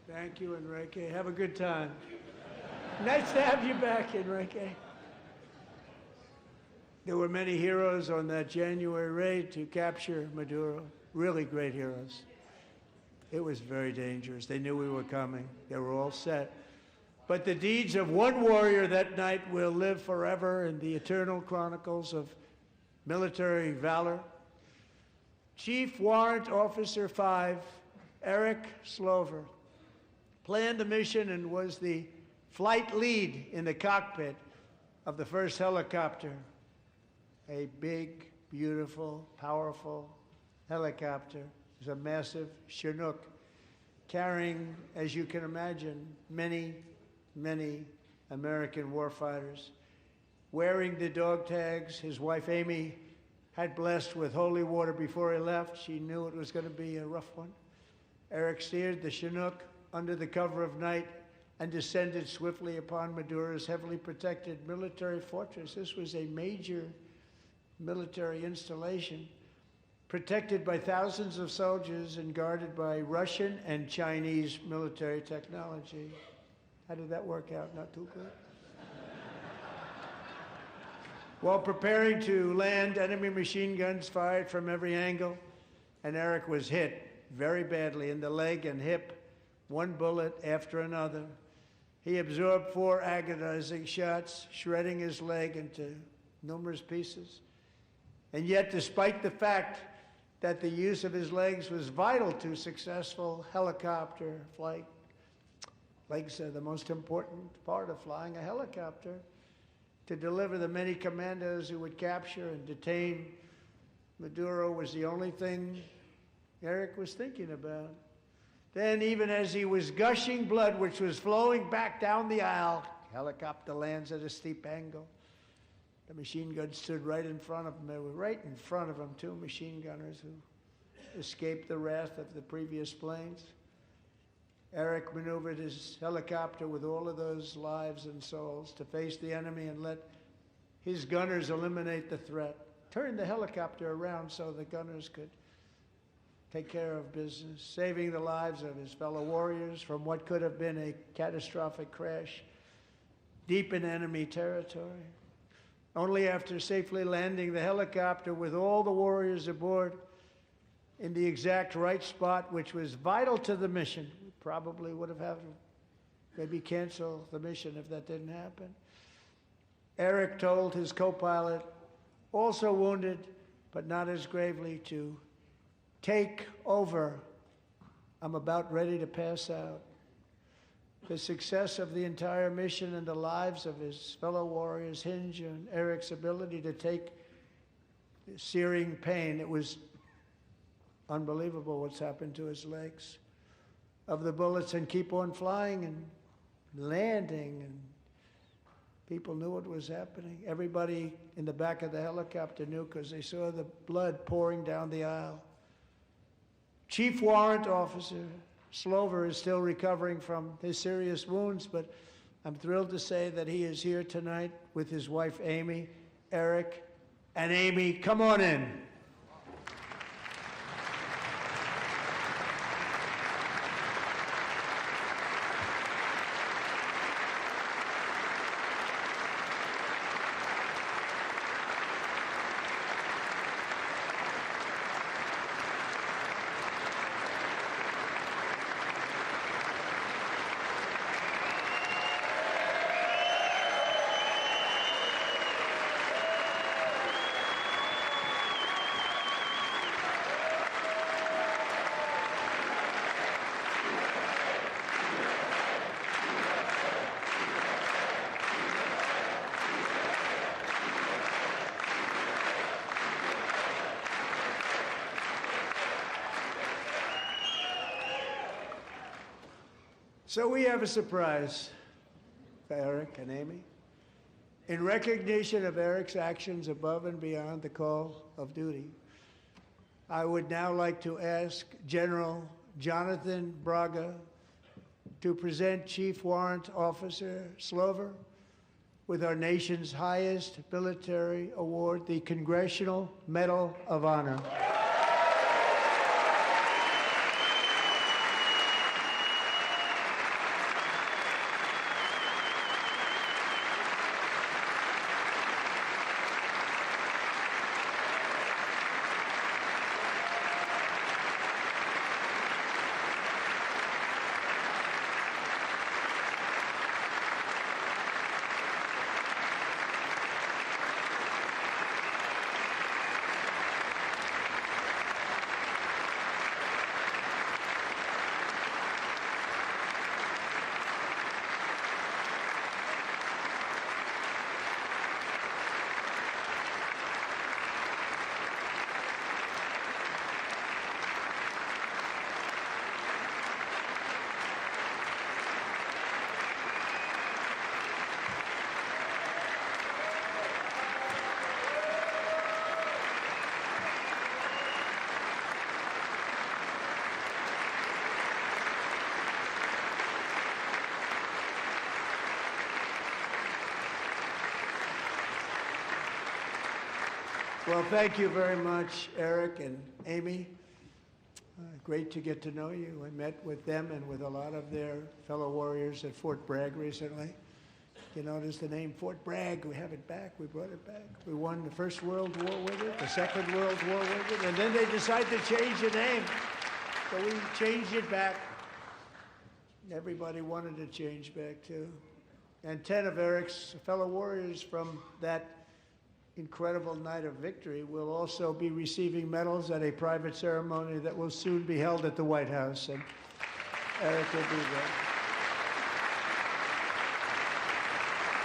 Thank you, Enrique. Have a good time. Nice to have you back, Enrique. There were many heroes on that January raid to capture Maduro, really great heroes. It was very dangerous. They knew we were coming. They were all set. But the deeds of one warrior that night will live forever in the eternal chronicles of military valor. Chief Warrant Officer 5, Eric Slover, planned the mission and was the flight lead in the cockpit of the first helicopter, a big, beautiful, powerful helicopter. It was a massive Chinook carrying, as you can imagine, many, many American warfighters. Wearing the dog tags, his wife Amy had blessed with holy water before he left. She knew it was going to be a rough one. Eric steered the Chinook under the cover of night and descended swiftly upon Maduro's heavily protected military fortress. This was a major military installation, protected by thousands of soldiers and guarded by Russian and Chinese military technology. How did that work out? Not too good. While preparing to land, enemy machine guns fired from every angle, and Eric was hit very badly in the leg and hip, one bullet after another. He absorbed 4 agonizing shots, shredding his leg into numerous pieces. And yet, despite the fact that the use of his legs was vital to successful helicopter flight, legs are the most important part of flying a helicopter, to deliver the many commandos who would capture and detain Maduro was the only thing Eric was thinking about. Then, even as he was gushing blood, which was flowing back down the aisle, helicopter lands at a steep angle. The machine gun stood right in front of him. They were right in front of him, 2 machine gunners who escaped the wrath of the previous planes. Eric maneuvered his helicopter with all of those lives and souls to face the enemy and let his gunners eliminate the threat. Turned the helicopter around so the gunners could take care of business, saving the lives of his fellow warriors from what could have been a catastrophic crash deep in enemy territory. Only after safely landing the helicopter with all the warriors aboard in the exact right spot, which was vital to the mission. We probably would have had to maybe cancel the mission if that didn't happen. Eric told his co-pilot, also wounded, but not as gravely, to take over. I'm about ready to pass out. The success of the entire mission and the lives of his fellow warriors hinge on Eric's ability to take the searing pain. It was unbelievable what's happened to his legs of the bullets and keep on flying and landing, and people knew what was happening. Everybody in the back of the helicopter knew because they saw the blood pouring down the aisle. Chief Warrant Officer Slover is still recovering from his serious wounds, but I'm thrilled to say that he is here tonight with his wife Amy, Eric, and Amy, come on in. So we have a surprise for Eric and Amy. In recognition of Eric's actions above and beyond the call of duty, I would now like to ask General Jonathan Braga to present Chief Warrant Officer Slover with our nation's highest military award, the Congressional Medal of Honor. Well, thank you very much, Eric and Amy. Great to get to know you. I met with them and with a lot of their fellow warriors at Fort Bragg recently. You notice the name Fort Bragg, we have it back, we brought it back. We won the First World War with it, the Second World War with it, and then they decided to change the name. So we changed it back. Everybody wanted to change back too. And 10 of Eric's fellow warriors from that incredible night of victory will also be receiving medals at a private ceremony that will soon be held at the White House. And Eric will be there.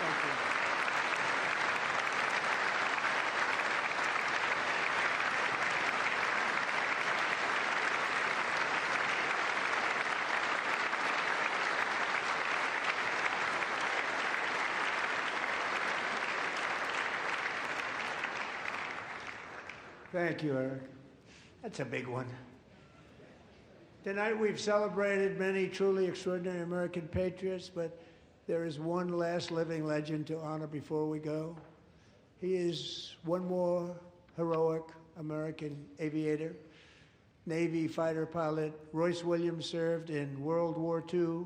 Thank you. Thank you, Eric. That's a big one. Tonight we've celebrated many truly extraordinary American patriots, but there is one last living legend to honor before we go. He is one more heroic American aviator, Navy fighter pilot. Royce Williams served in World War II,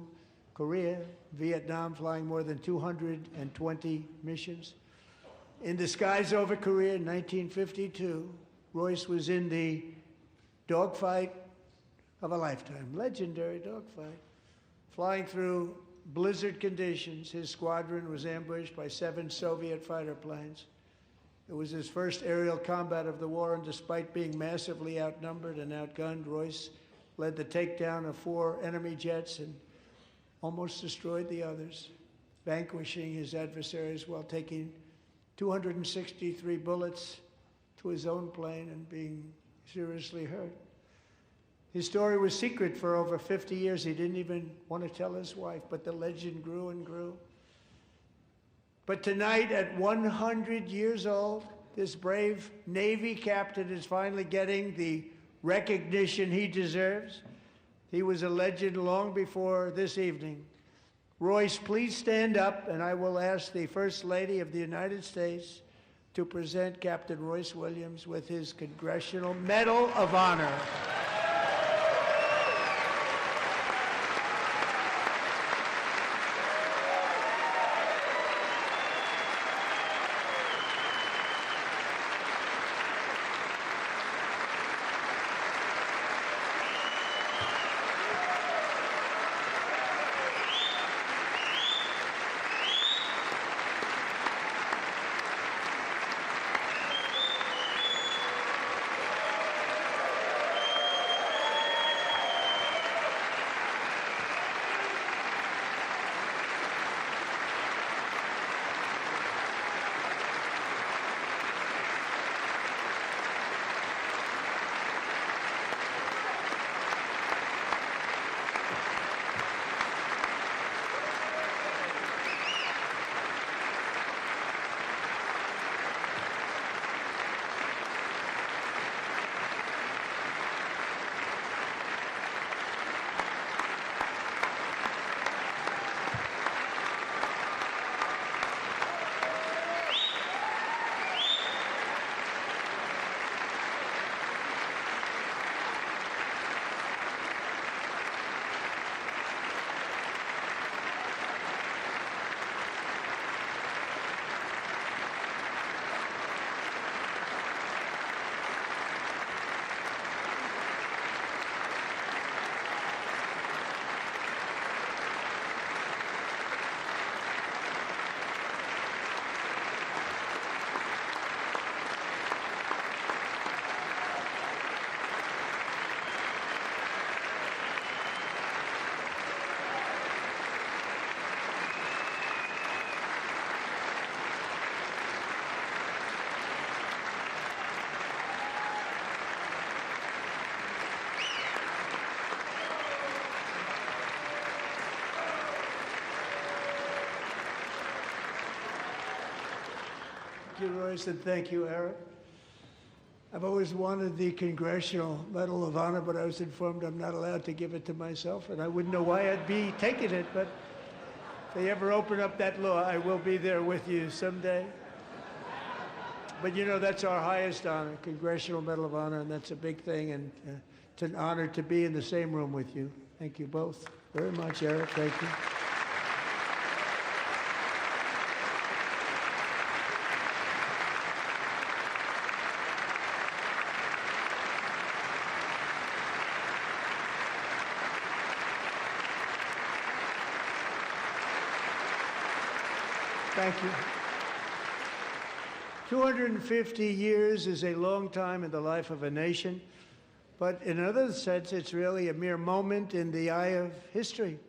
Korea, Vietnam, flying more than 220 missions. In the skies over Korea in 1952, Royce was in the dogfight of a lifetime, legendary dogfight. Flying through blizzard conditions, his squadron was ambushed by 7 Soviet fighter planes. It was his first aerial combat of the war, and despite being massively outnumbered and outgunned, Royce led the takedown of 4 enemy jets and almost destroyed the others, vanquishing his adversaries while taking 263 bullets to his own plane and being seriously hurt. His story was secret for over 50 years. He didn't even want to tell his wife, but the legend grew and grew. But tonight, at 100 years old, this brave Navy captain is finally getting the recognition he deserves. He was a legend long before this evening. Royce, please stand up, and I will ask the First Lady of the United States to present Captain Royce Williams with his Congressional Medal of Honor. Thank you, Royce, and thank you, Eric. I've always wanted the Congressional Medal of Honor, but I was informed I'm not allowed to give it to myself, and I wouldn't know why I'd be taking it, but if they ever open up that law, I will be there with you someday. But you know, that's our highest honor, Congressional Medal of Honor, and that's a big thing, and it's an honor to be in the same room with you. Thank you both very much, Eric. Thank you. Thank you. 250 years is a long time in the life of a nation, but in another sense, it's really a mere moment in the eye of history.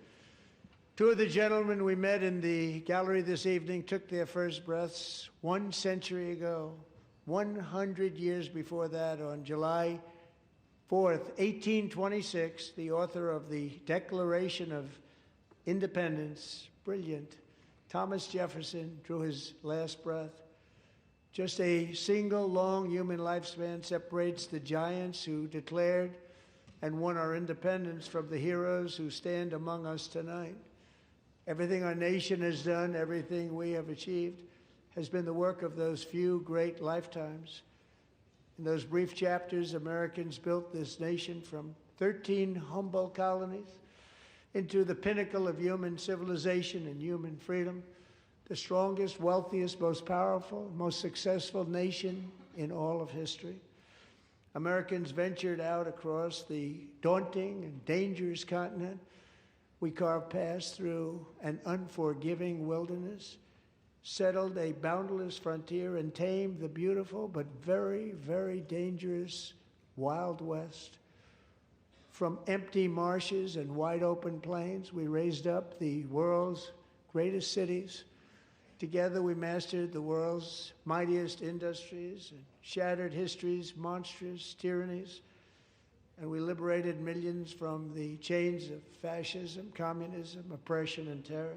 Two of the gentlemen we met in the gallery this evening took their first breaths 1 century ago, 100 years before that, on July 4th, 1826, the author of the Declaration of Independence, brilliant, Thomas Jefferson, drew his last breath. Just a single long human lifespan separates the giants who declared and won our independence from the heroes who stand among us tonight. Everything our nation has done, everything we have achieved, has been the work of those few great lifetimes. In those brief chapters, Americans built this nation from 13 humble colonies into the pinnacle of human civilization and human freedom, the strongest, wealthiest, most powerful, most successful nation in all of history. Americans ventured out across the daunting and dangerous continent. We carved paths through an unforgiving wilderness, settled a boundless frontier, and tamed the beautiful but very, very dangerous Wild West. From empty marshes and wide open plains, we raised up the world's greatest cities. Together, we mastered the world's mightiest industries and shattered history's monstrous tyrannies. And we liberated millions from the chains of fascism, communism, oppression, and terror.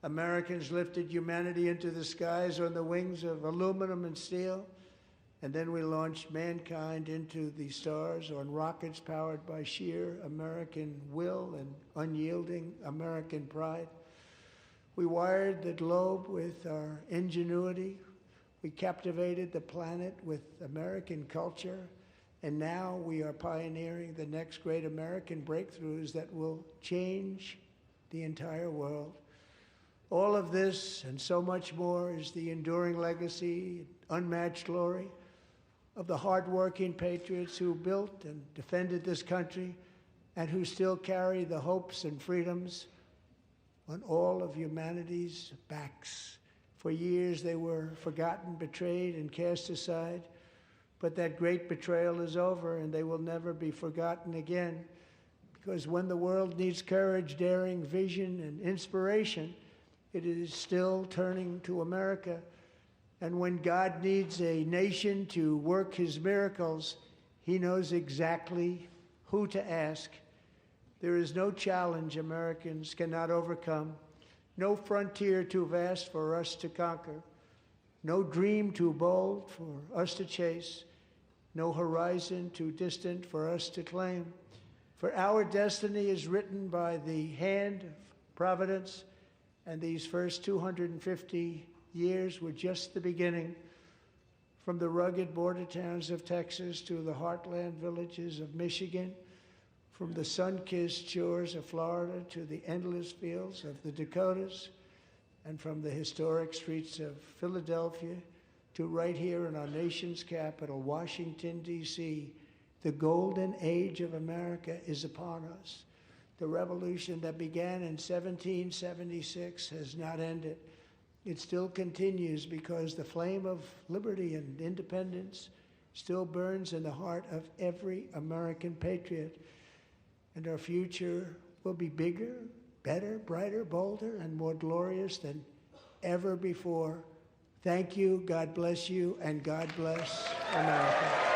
Americans lifted humanity into the skies on the wings of aluminum and steel. And then we launched mankind into the stars on rockets powered by sheer American will and unyielding American pride. We wired the globe with our ingenuity. We captivated the planet with American culture. And now we are pioneering the next great American breakthroughs that will change the entire world. All of this and so much more is the enduring legacy, unmatched glory of the hardworking patriots who built and defended this country and who still carry the hopes and freedoms on all of humanity's backs. For years they were forgotten, betrayed, and cast aside. But that great betrayal is over, and they will never be forgotten again. Because when the world needs courage, daring, vision, and inspiration, it is still turning to America. And when God needs a nation to work his miracles, he knows exactly who to ask. There is no challenge Americans cannot overcome, no frontier too vast for us to conquer, no dream too bold for us to chase, no horizon too distant for us to claim. For our destiny is written by the hand of providence, and these first 250 years were just the beginning. From the rugged border towns of Texas to the heartland villages of Michigan, from the sun-kissed shores of Florida to the endless fields of the Dakotas, and from the historic streets of Philadelphia to right here in our nation's capital, Washington, D.C., the golden age of America is upon us. The revolution that began in 1776 has not ended. It still continues because the flame of liberty and independence still burns in the heart of every American patriot. And our future will be bigger, better, brighter, bolder, and more glorious than ever before. Thank you, God bless you, and God bless America.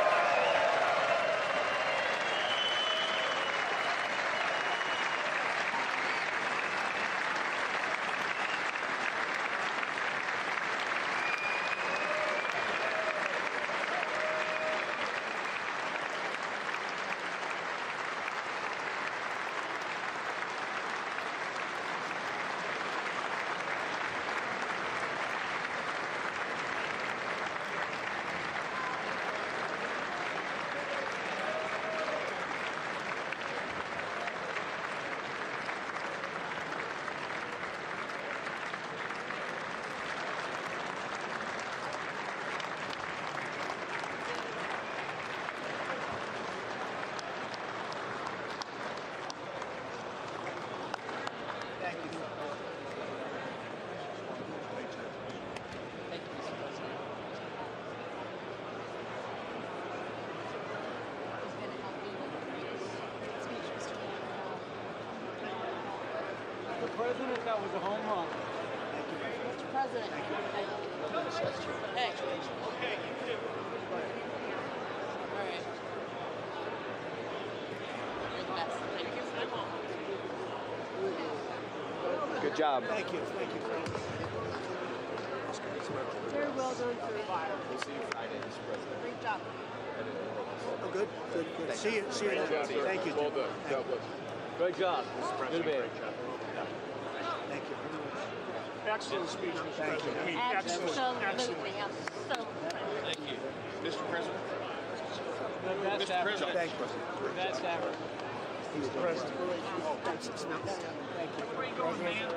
President, that was a home run. Mr. President. Thank you. Hey. Okay, you too. All right. You're the best. Thank you. Good job. Thank you. Thank you. Very well done, sir. We'll see you Friday, Mr. President. Great job. Oh, good. See you. See you. Thank you. Well done. God bless you. Great job. Good man. Thank you. Excellent speech, Mr. Thank you. President. Absolutely. I'm so Thank you. Mr. President. Best ever. Thank you. Best ever. He's the president. Oh, that's it. Thank you. Where you going, man?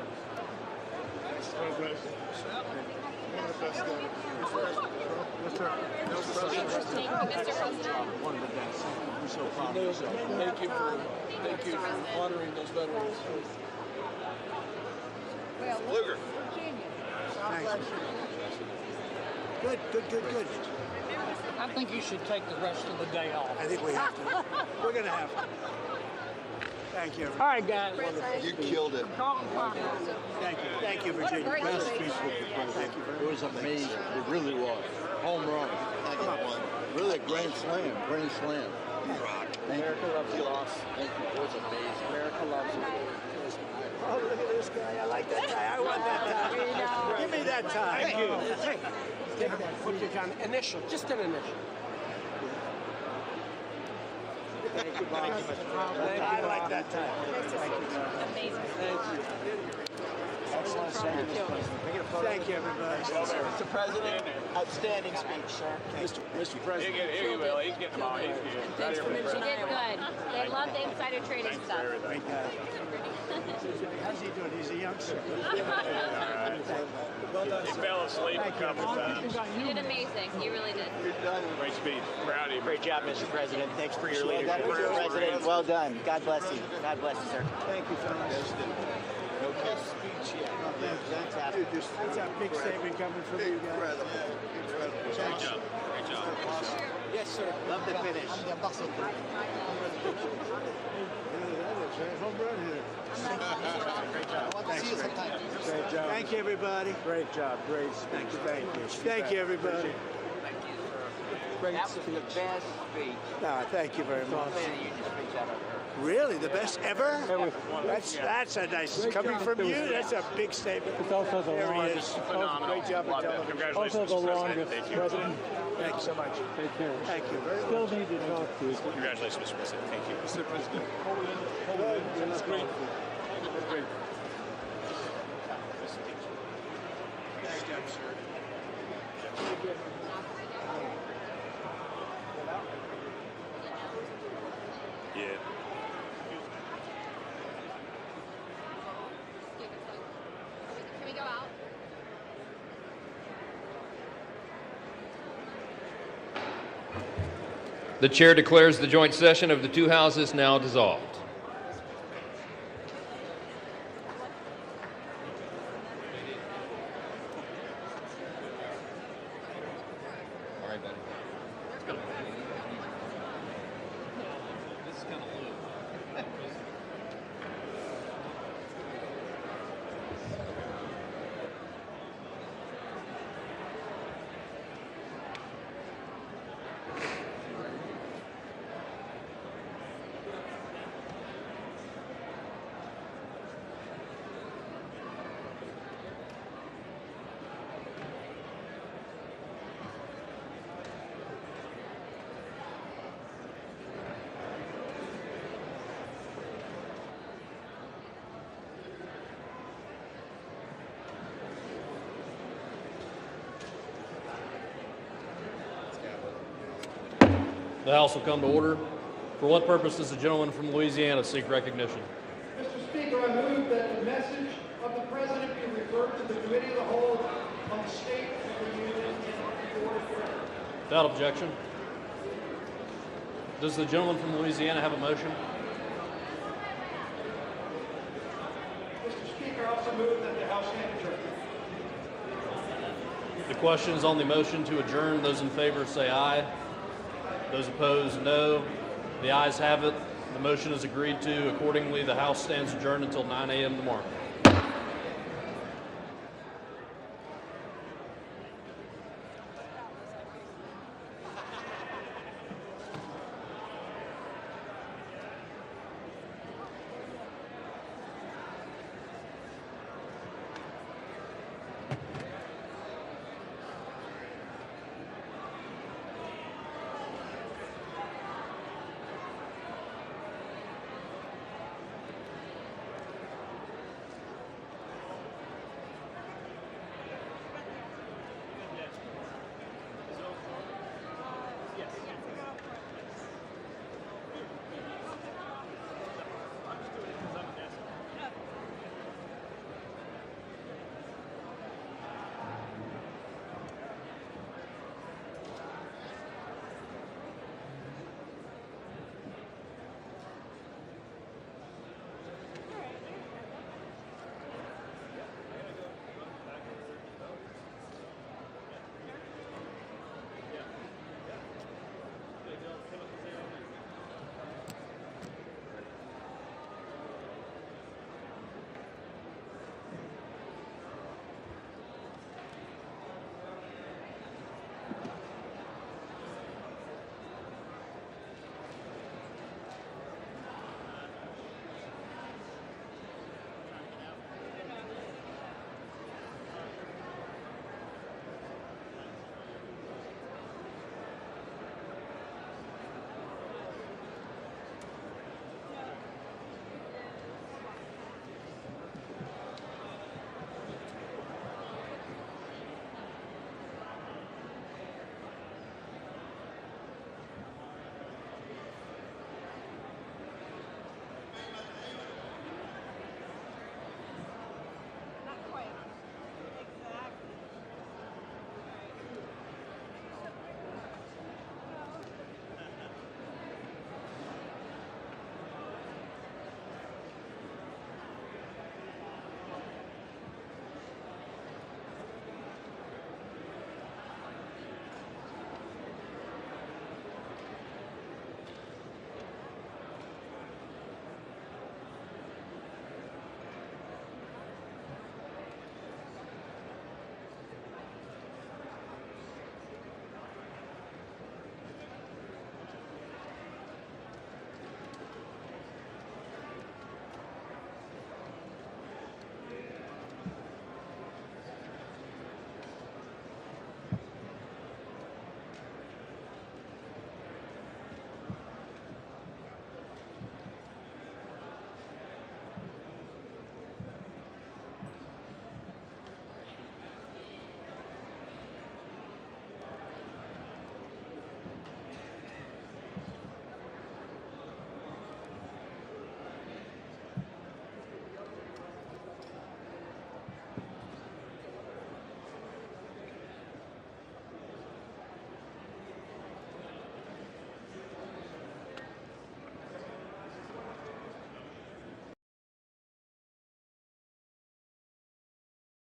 One of the best. I'm so proud of yourself. Thank you for honoring those veterans. Luger. Thanks. Good. I think you should take the rest of the day off. I think we have to. We're going to have to. Thank you. All right, guys. You killed it. Thank you, Virginia. Best speech with the president. It was amazing. It really was. Home run. Really a grand slam. Grand slam. America loves you. Thank you. It was amazing. America loves you. Oh, look at this guy. I like that tie. I want that tie. Give me that tie. Thank you. Take that. Put your kind of initial. Just an initial. Thank you, Bob. I like that tie. amazing. Thank you. Thank you, everybody. Mr. President, outstanding speech, sir. Mr. President. Here you will. He's getting them all. He's right here. You did good. They love the insider trading stuff. Great guy. How's he doing? He's a youngster. He fell asleep a couple times. You did amazing. You really did. Great speech. Proud of you. Great job, Mr. President. Thanks for your leadership. Mr. President, well done. God bless you. God bless you, sir. Thank you, fellas. No kiss speech yet. Fantastic. That's a big statement coming from you guys. Great job. Great job. Yes, sir. Love the finish. Home run here. Great job. Thanks, Great job. Thank you, everybody. Great job. Great speech. Thank you. Thank you, everybody. That was the best speech. No, thank you very much. You just speech I've ever heard. Really, the best ever? That's a nice coming from you. That's a big statement. It's also the There he longest. is. Phenomenal. Great job Loved on it. television. Congratulations, Also the Mr. longest. President. Thank you. President, Thank you so much. take care. Thank you very much. Still need to talk to you. Congratulations, Mr. President. Thank you. Mr. President. That's great. Great. Nice job, sir. Yeah. Can we go out? The chair declares the joint session of the two houses now dissolved. All right, buddy. This is kind of low. The House will come to order. For what purpose does the gentleman from Louisiana seek recognition? Mr. Speaker, I move that the message of the President be referred to the Committee of the Whole on the State of the Union and Board of Directors. Without objection. Does the gentleman from Louisiana have a motion? Mr. Speaker, I also move that the House stand adjourned. The question is on the motion to adjourn. Those in favor say aye. Those opposed, no. The ayes have it. The motion is agreed to. Accordingly, the House stands adjourned until 9 a.m. tomorrow.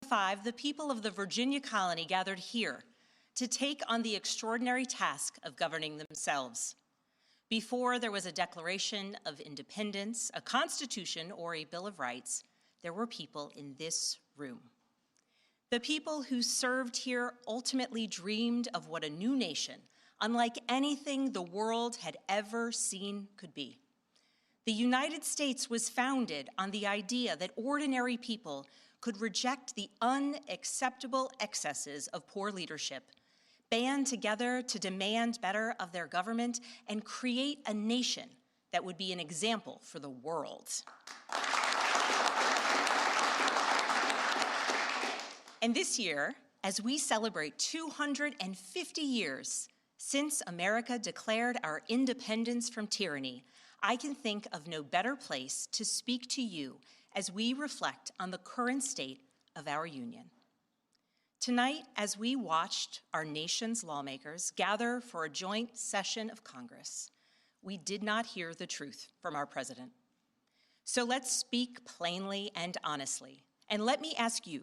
1805, the people of the Virginia colony gathered here to take on the extraordinary task of governing themselves. Before there was a Declaration of Independence, a Constitution, or a Bill of Rights, there were people in this room. The people who served here ultimately dreamed of what a new nation, unlike anything the world had ever seen, could be. The United States was founded on the idea that ordinary people could reject the unacceptable excesses of poor leadership, band together to demand better of their government, and create a nation that would be an example for the world. And this year, as we celebrate 250 years since America declared our independence from tyranny, I can think of no better place to speak to you as we reflect on the current state of our union. Tonight, as we watched our nation's lawmakers gather for a joint session of Congress, we did not hear the truth from our president. So let's speak plainly and honestly. And let me ask you,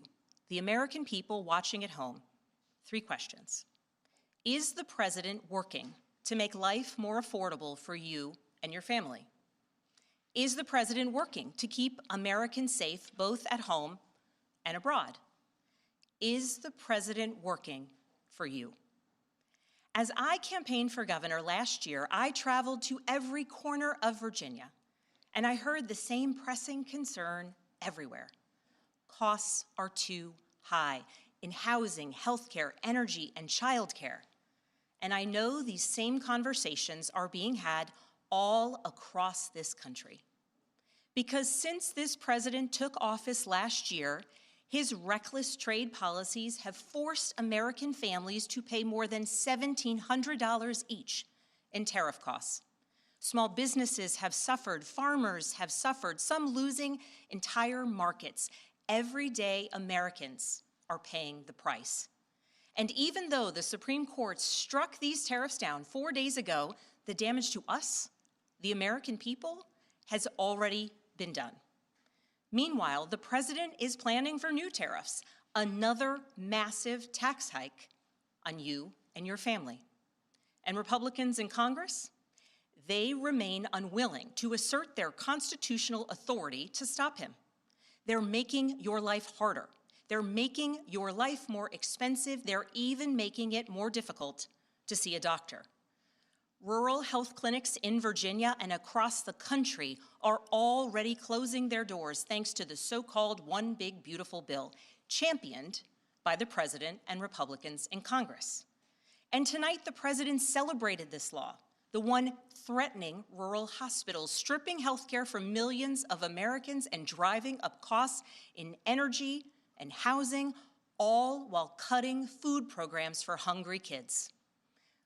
the American people watching at home, 3 questions. Is the president working to make life more affordable for you and your family? Is the president working to keep Americans safe both at home and abroad? Is the president working for you? As I campaigned for governor last year, I traveled to every corner of Virginia, and I heard the same pressing concern everywhere. Costs are too high in housing, healthcare, energy, and childcare. And I know these same conversations are being had all across this country. Because since this president took office last year, his reckless trade policies have forced American families to pay more than $1,700 each in tariff costs. Small businesses have suffered, farmers have suffered, some losing entire markets. Everyday Americans are paying the price. And even though the Supreme Court struck these tariffs down 4 days ago, the damage to us, the American people, has already been done. Meanwhile, the president is planning for new tariffs, another massive tax hike on you and your family. And Republicans in Congress, they remain unwilling to assert their constitutional authority to stop him. They're making your life harder. They're making your life more expensive. They're even making it more difficult to see a doctor. Rural health clinics in Virginia and across the country are already closing their doors thanks to the so-called One Big Beautiful Bill, championed by the president and Republicans in Congress. And tonight, the president celebrated this law, the one threatening rural hospitals, stripping health care from millions of Americans and driving up costs in energy and housing, all while cutting food programs for hungry kids.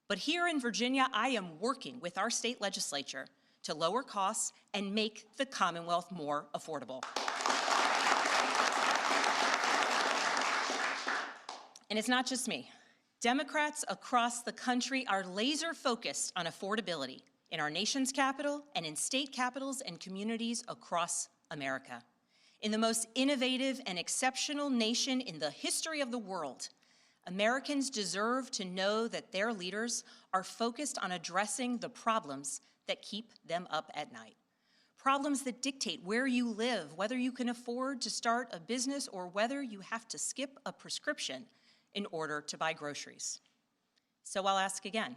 But here in Virginia, I am working with our state legislature to lower costs and make the Commonwealth more affordable. And it's not just me. Democrats across the country are laser focused on affordability in our nation's capital and in state capitals and communities across America. In the most innovative and exceptional nation in the history of the world, Americans deserve to know that their leaders are focused on addressing the problems that keep them up at night. Problems that dictate where you live, whether you can afford to start a business or whether you have to skip a prescription in order to buy groceries. So I'll ask again,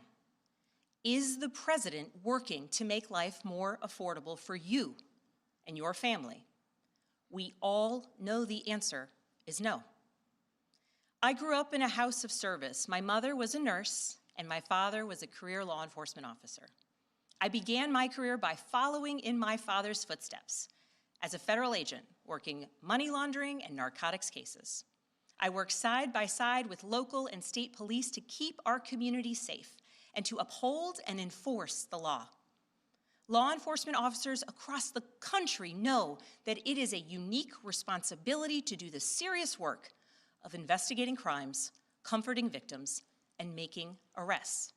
is the president working to make life more affordable for you and your family? We all know the answer is no. I grew up in a house of service. My mother was a nurse, and my father was a career law enforcement officer. I began my career by following in my father's footsteps as a federal agent, working money laundering and narcotics cases. I worked side by side with local and state police to keep our community safe and to uphold and enforce the law. Law enforcement officers across the country know that it is a unique responsibility to do the serious work of investigating crimes, comforting victims, and making arrests.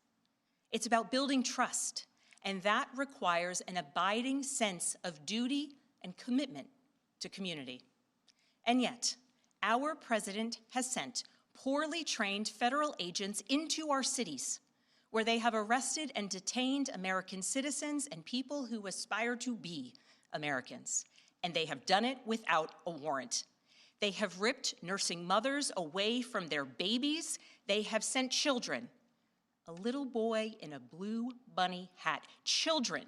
It's about building trust, and that requires an abiding sense of duty and commitment to community. And yet, our president has sent poorly trained federal agents into our cities, where they have arrested and detained American citizens and people who aspire to be Americans. And they have done it without a warrant. They have ripped nursing mothers away from their babies. They have sent children, a little boy in a blue bunny hat, children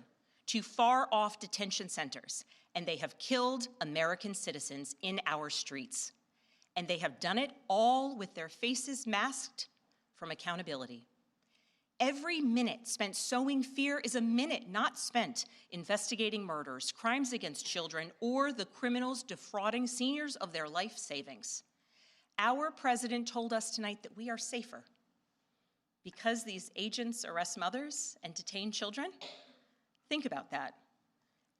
to far-off detention centers, and they have killed American citizens in our streets. And they have done it all with their faces masked from accountability. Every minute spent sowing fear is a minute not spent investigating murders, crimes against children, or the criminals defrauding seniors of their life savings. Our president told us tonight that we are safer because these agents arrest mothers and detain children. Think about that.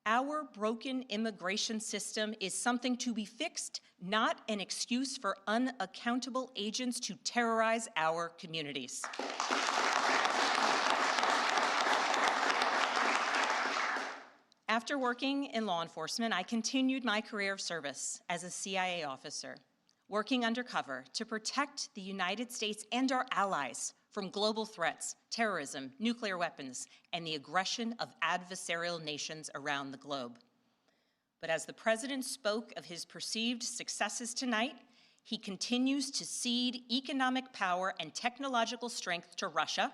Our broken immigration system is something to be fixed, not an excuse for unaccountable agents to terrorize our communities. After working in law enforcement, I continued my career of service as a CIA officer, working undercover to protect the United States and our allies from global threats, terrorism, nuclear weapons, and the aggression of adversarial nations around the globe. But as the president spoke of his perceived successes tonight, he continues to cede economic power and technological strength to Russia,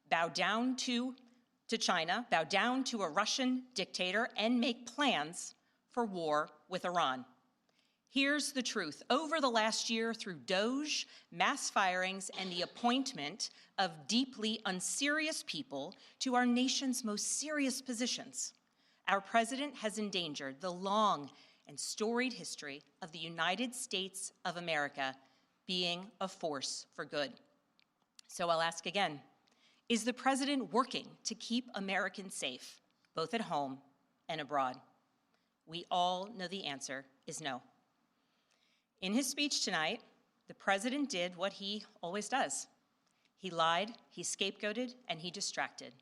bow down to China, bow down to a Russian dictator, and make plans for war with Iran. Here's the truth. Over the last year, through DOJ, mass firings, and the appointment of deeply unserious people to our nation's most serious positions, our president has endangered the long and storied history of the United States of America being a force for good. So I'll ask again, is the president working to keep Americans safe, both at home and abroad? We all know the answer is no. In his speech tonight, the president did what he always does. He lied, he scapegoated, and he distracted.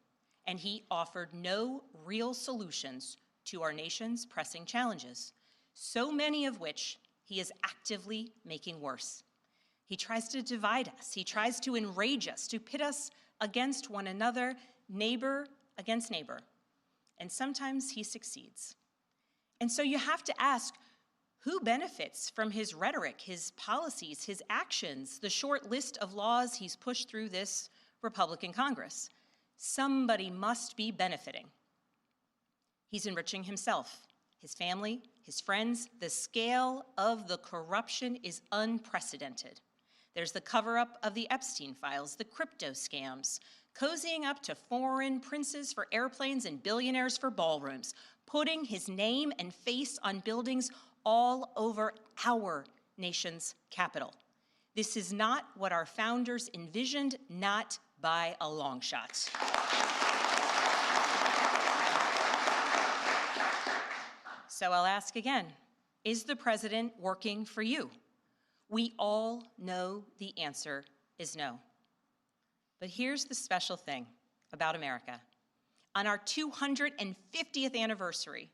And he offered no real solutions to our nation's pressing challenges, so many of which he is actively making worse. He tries to divide us. He tries to enrage us, to pit us against one another, neighbor against neighbor. And sometimes he succeeds. And so you have to ask, who benefits from his rhetoric, his policies, his actions, the short list of laws he's pushed through this Republican Congress? Somebody must be benefiting. He's enriching himself, his family, his friends. The scale of the corruption is unprecedented. There's the cover-up of the Epstein files, the crypto scams, cozying up to foreign princes for airplanes and billionaires for ballrooms, putting his name and face on buildings all over our nation's capital. This is not what our founders envisioned, not by a long shot. So I'll ask again, is the president working for you? We all know the answer is no. But here's the special thing about America. On our 250th anniversary,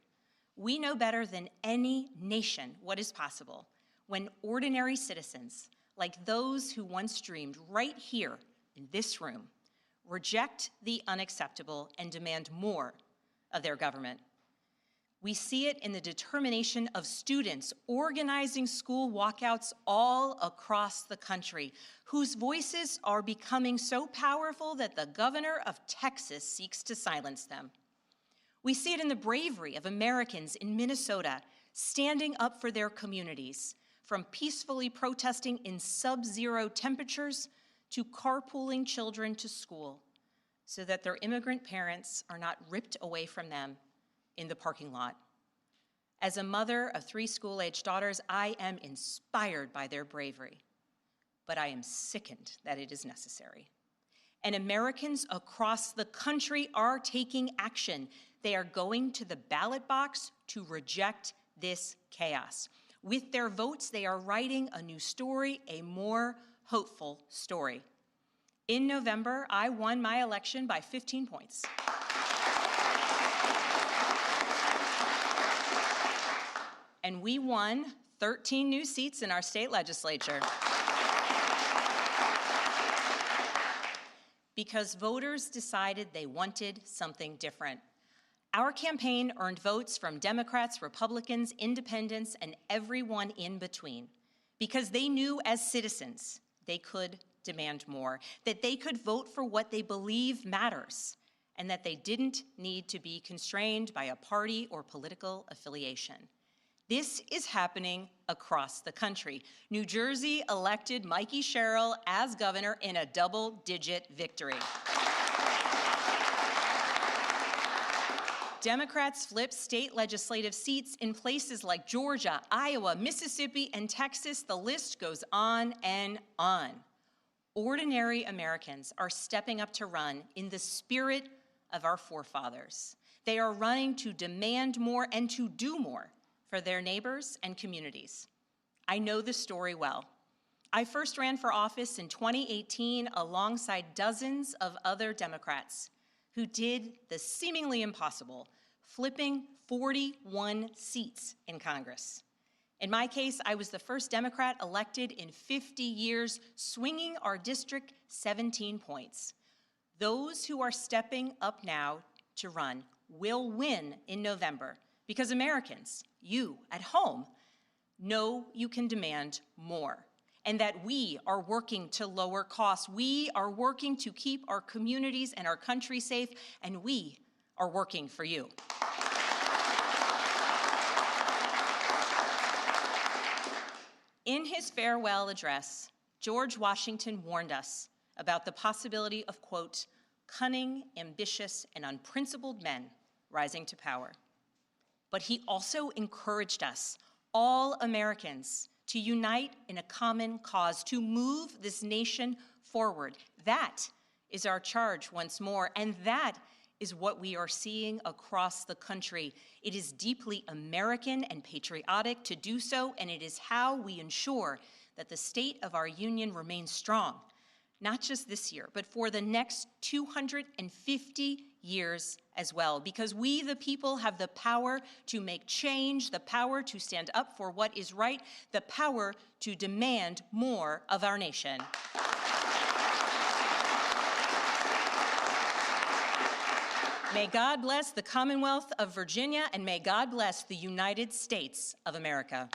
we know better than any nation what is possible when ordinary citizens, like those who once dreamed right here in this room, reject the unacceptable and demand more of their government. We see it in the determination of students organizing school walkouts all across the country, whose voices are becoming so powerful that the governor of Texas seeks to silence them. We see it in the bravery of Americans in Minnesota standing up for their communities, from peacefully protesting in sub-zero temperatures to carpooling children to school so that their immigrant parents are not ripped away from them in the parking lot. As a mother of 3 school-aged daughters, I am inspired by their bravery, but I am sickened that it is necessary. And Americans across the country are taking action. They are going to the ballot box to reject this chaos. With their votes, they are writing a new story, a more hopeful story. In November, I won my election by 15 points. And we won 13 new seats in our state legislature. Because voters decided they wanted something different. Our campaign earned votes from Democrats, Republicans, independents, and everyone in between, because they knew as citizens they could demand more, that they could vote for what they believe matters, and that they didn't need to be constrained by a party or political affiliation. This is happening across the country. New Jersey elected Mikey Sherrill as governor in a double-digit victory. Democrats flipped state legislative seats in places like Georgia, Iowa, Mississippi, and Texas. The list goes on and on. Ordinary Americans are stepping up to run in the spirit of our forefathers. They are running to demand more and to do more for their neighbors and communities. I know this story well. I first ran for office in 2018 alongside dozens of other Democrats who did the seemingly impossible, flipping 41 seats in Congress. In my case, I was the first Democrat elected in 50 years, swinging our district 17 points. Those who are stepping up now to run will win in November because Americans, you at home, know you can demand more, and that we are working to lower costs. We are working to keep our communities and our country safe, and we are working for you. In his farewell address, George Washington warned us about the possibility of, quote, cunning, ambitious, and unprincipled men rising to power. But he also encouraged us, all Americans, to unite in a common cause, to move this nation forward. That is our charge once more, and that is what we are seeing across the country. It is deeply American and patriotic to do so, and it is how we ensure that the state of our union remains strong, not just this year, but for the next 250 years as well, because we, the people, have the power to make change, the power to stand up for what is right, the power to demand more of our nation. May God bless the Commonwealth of Virginia, and may God bless the United States of America.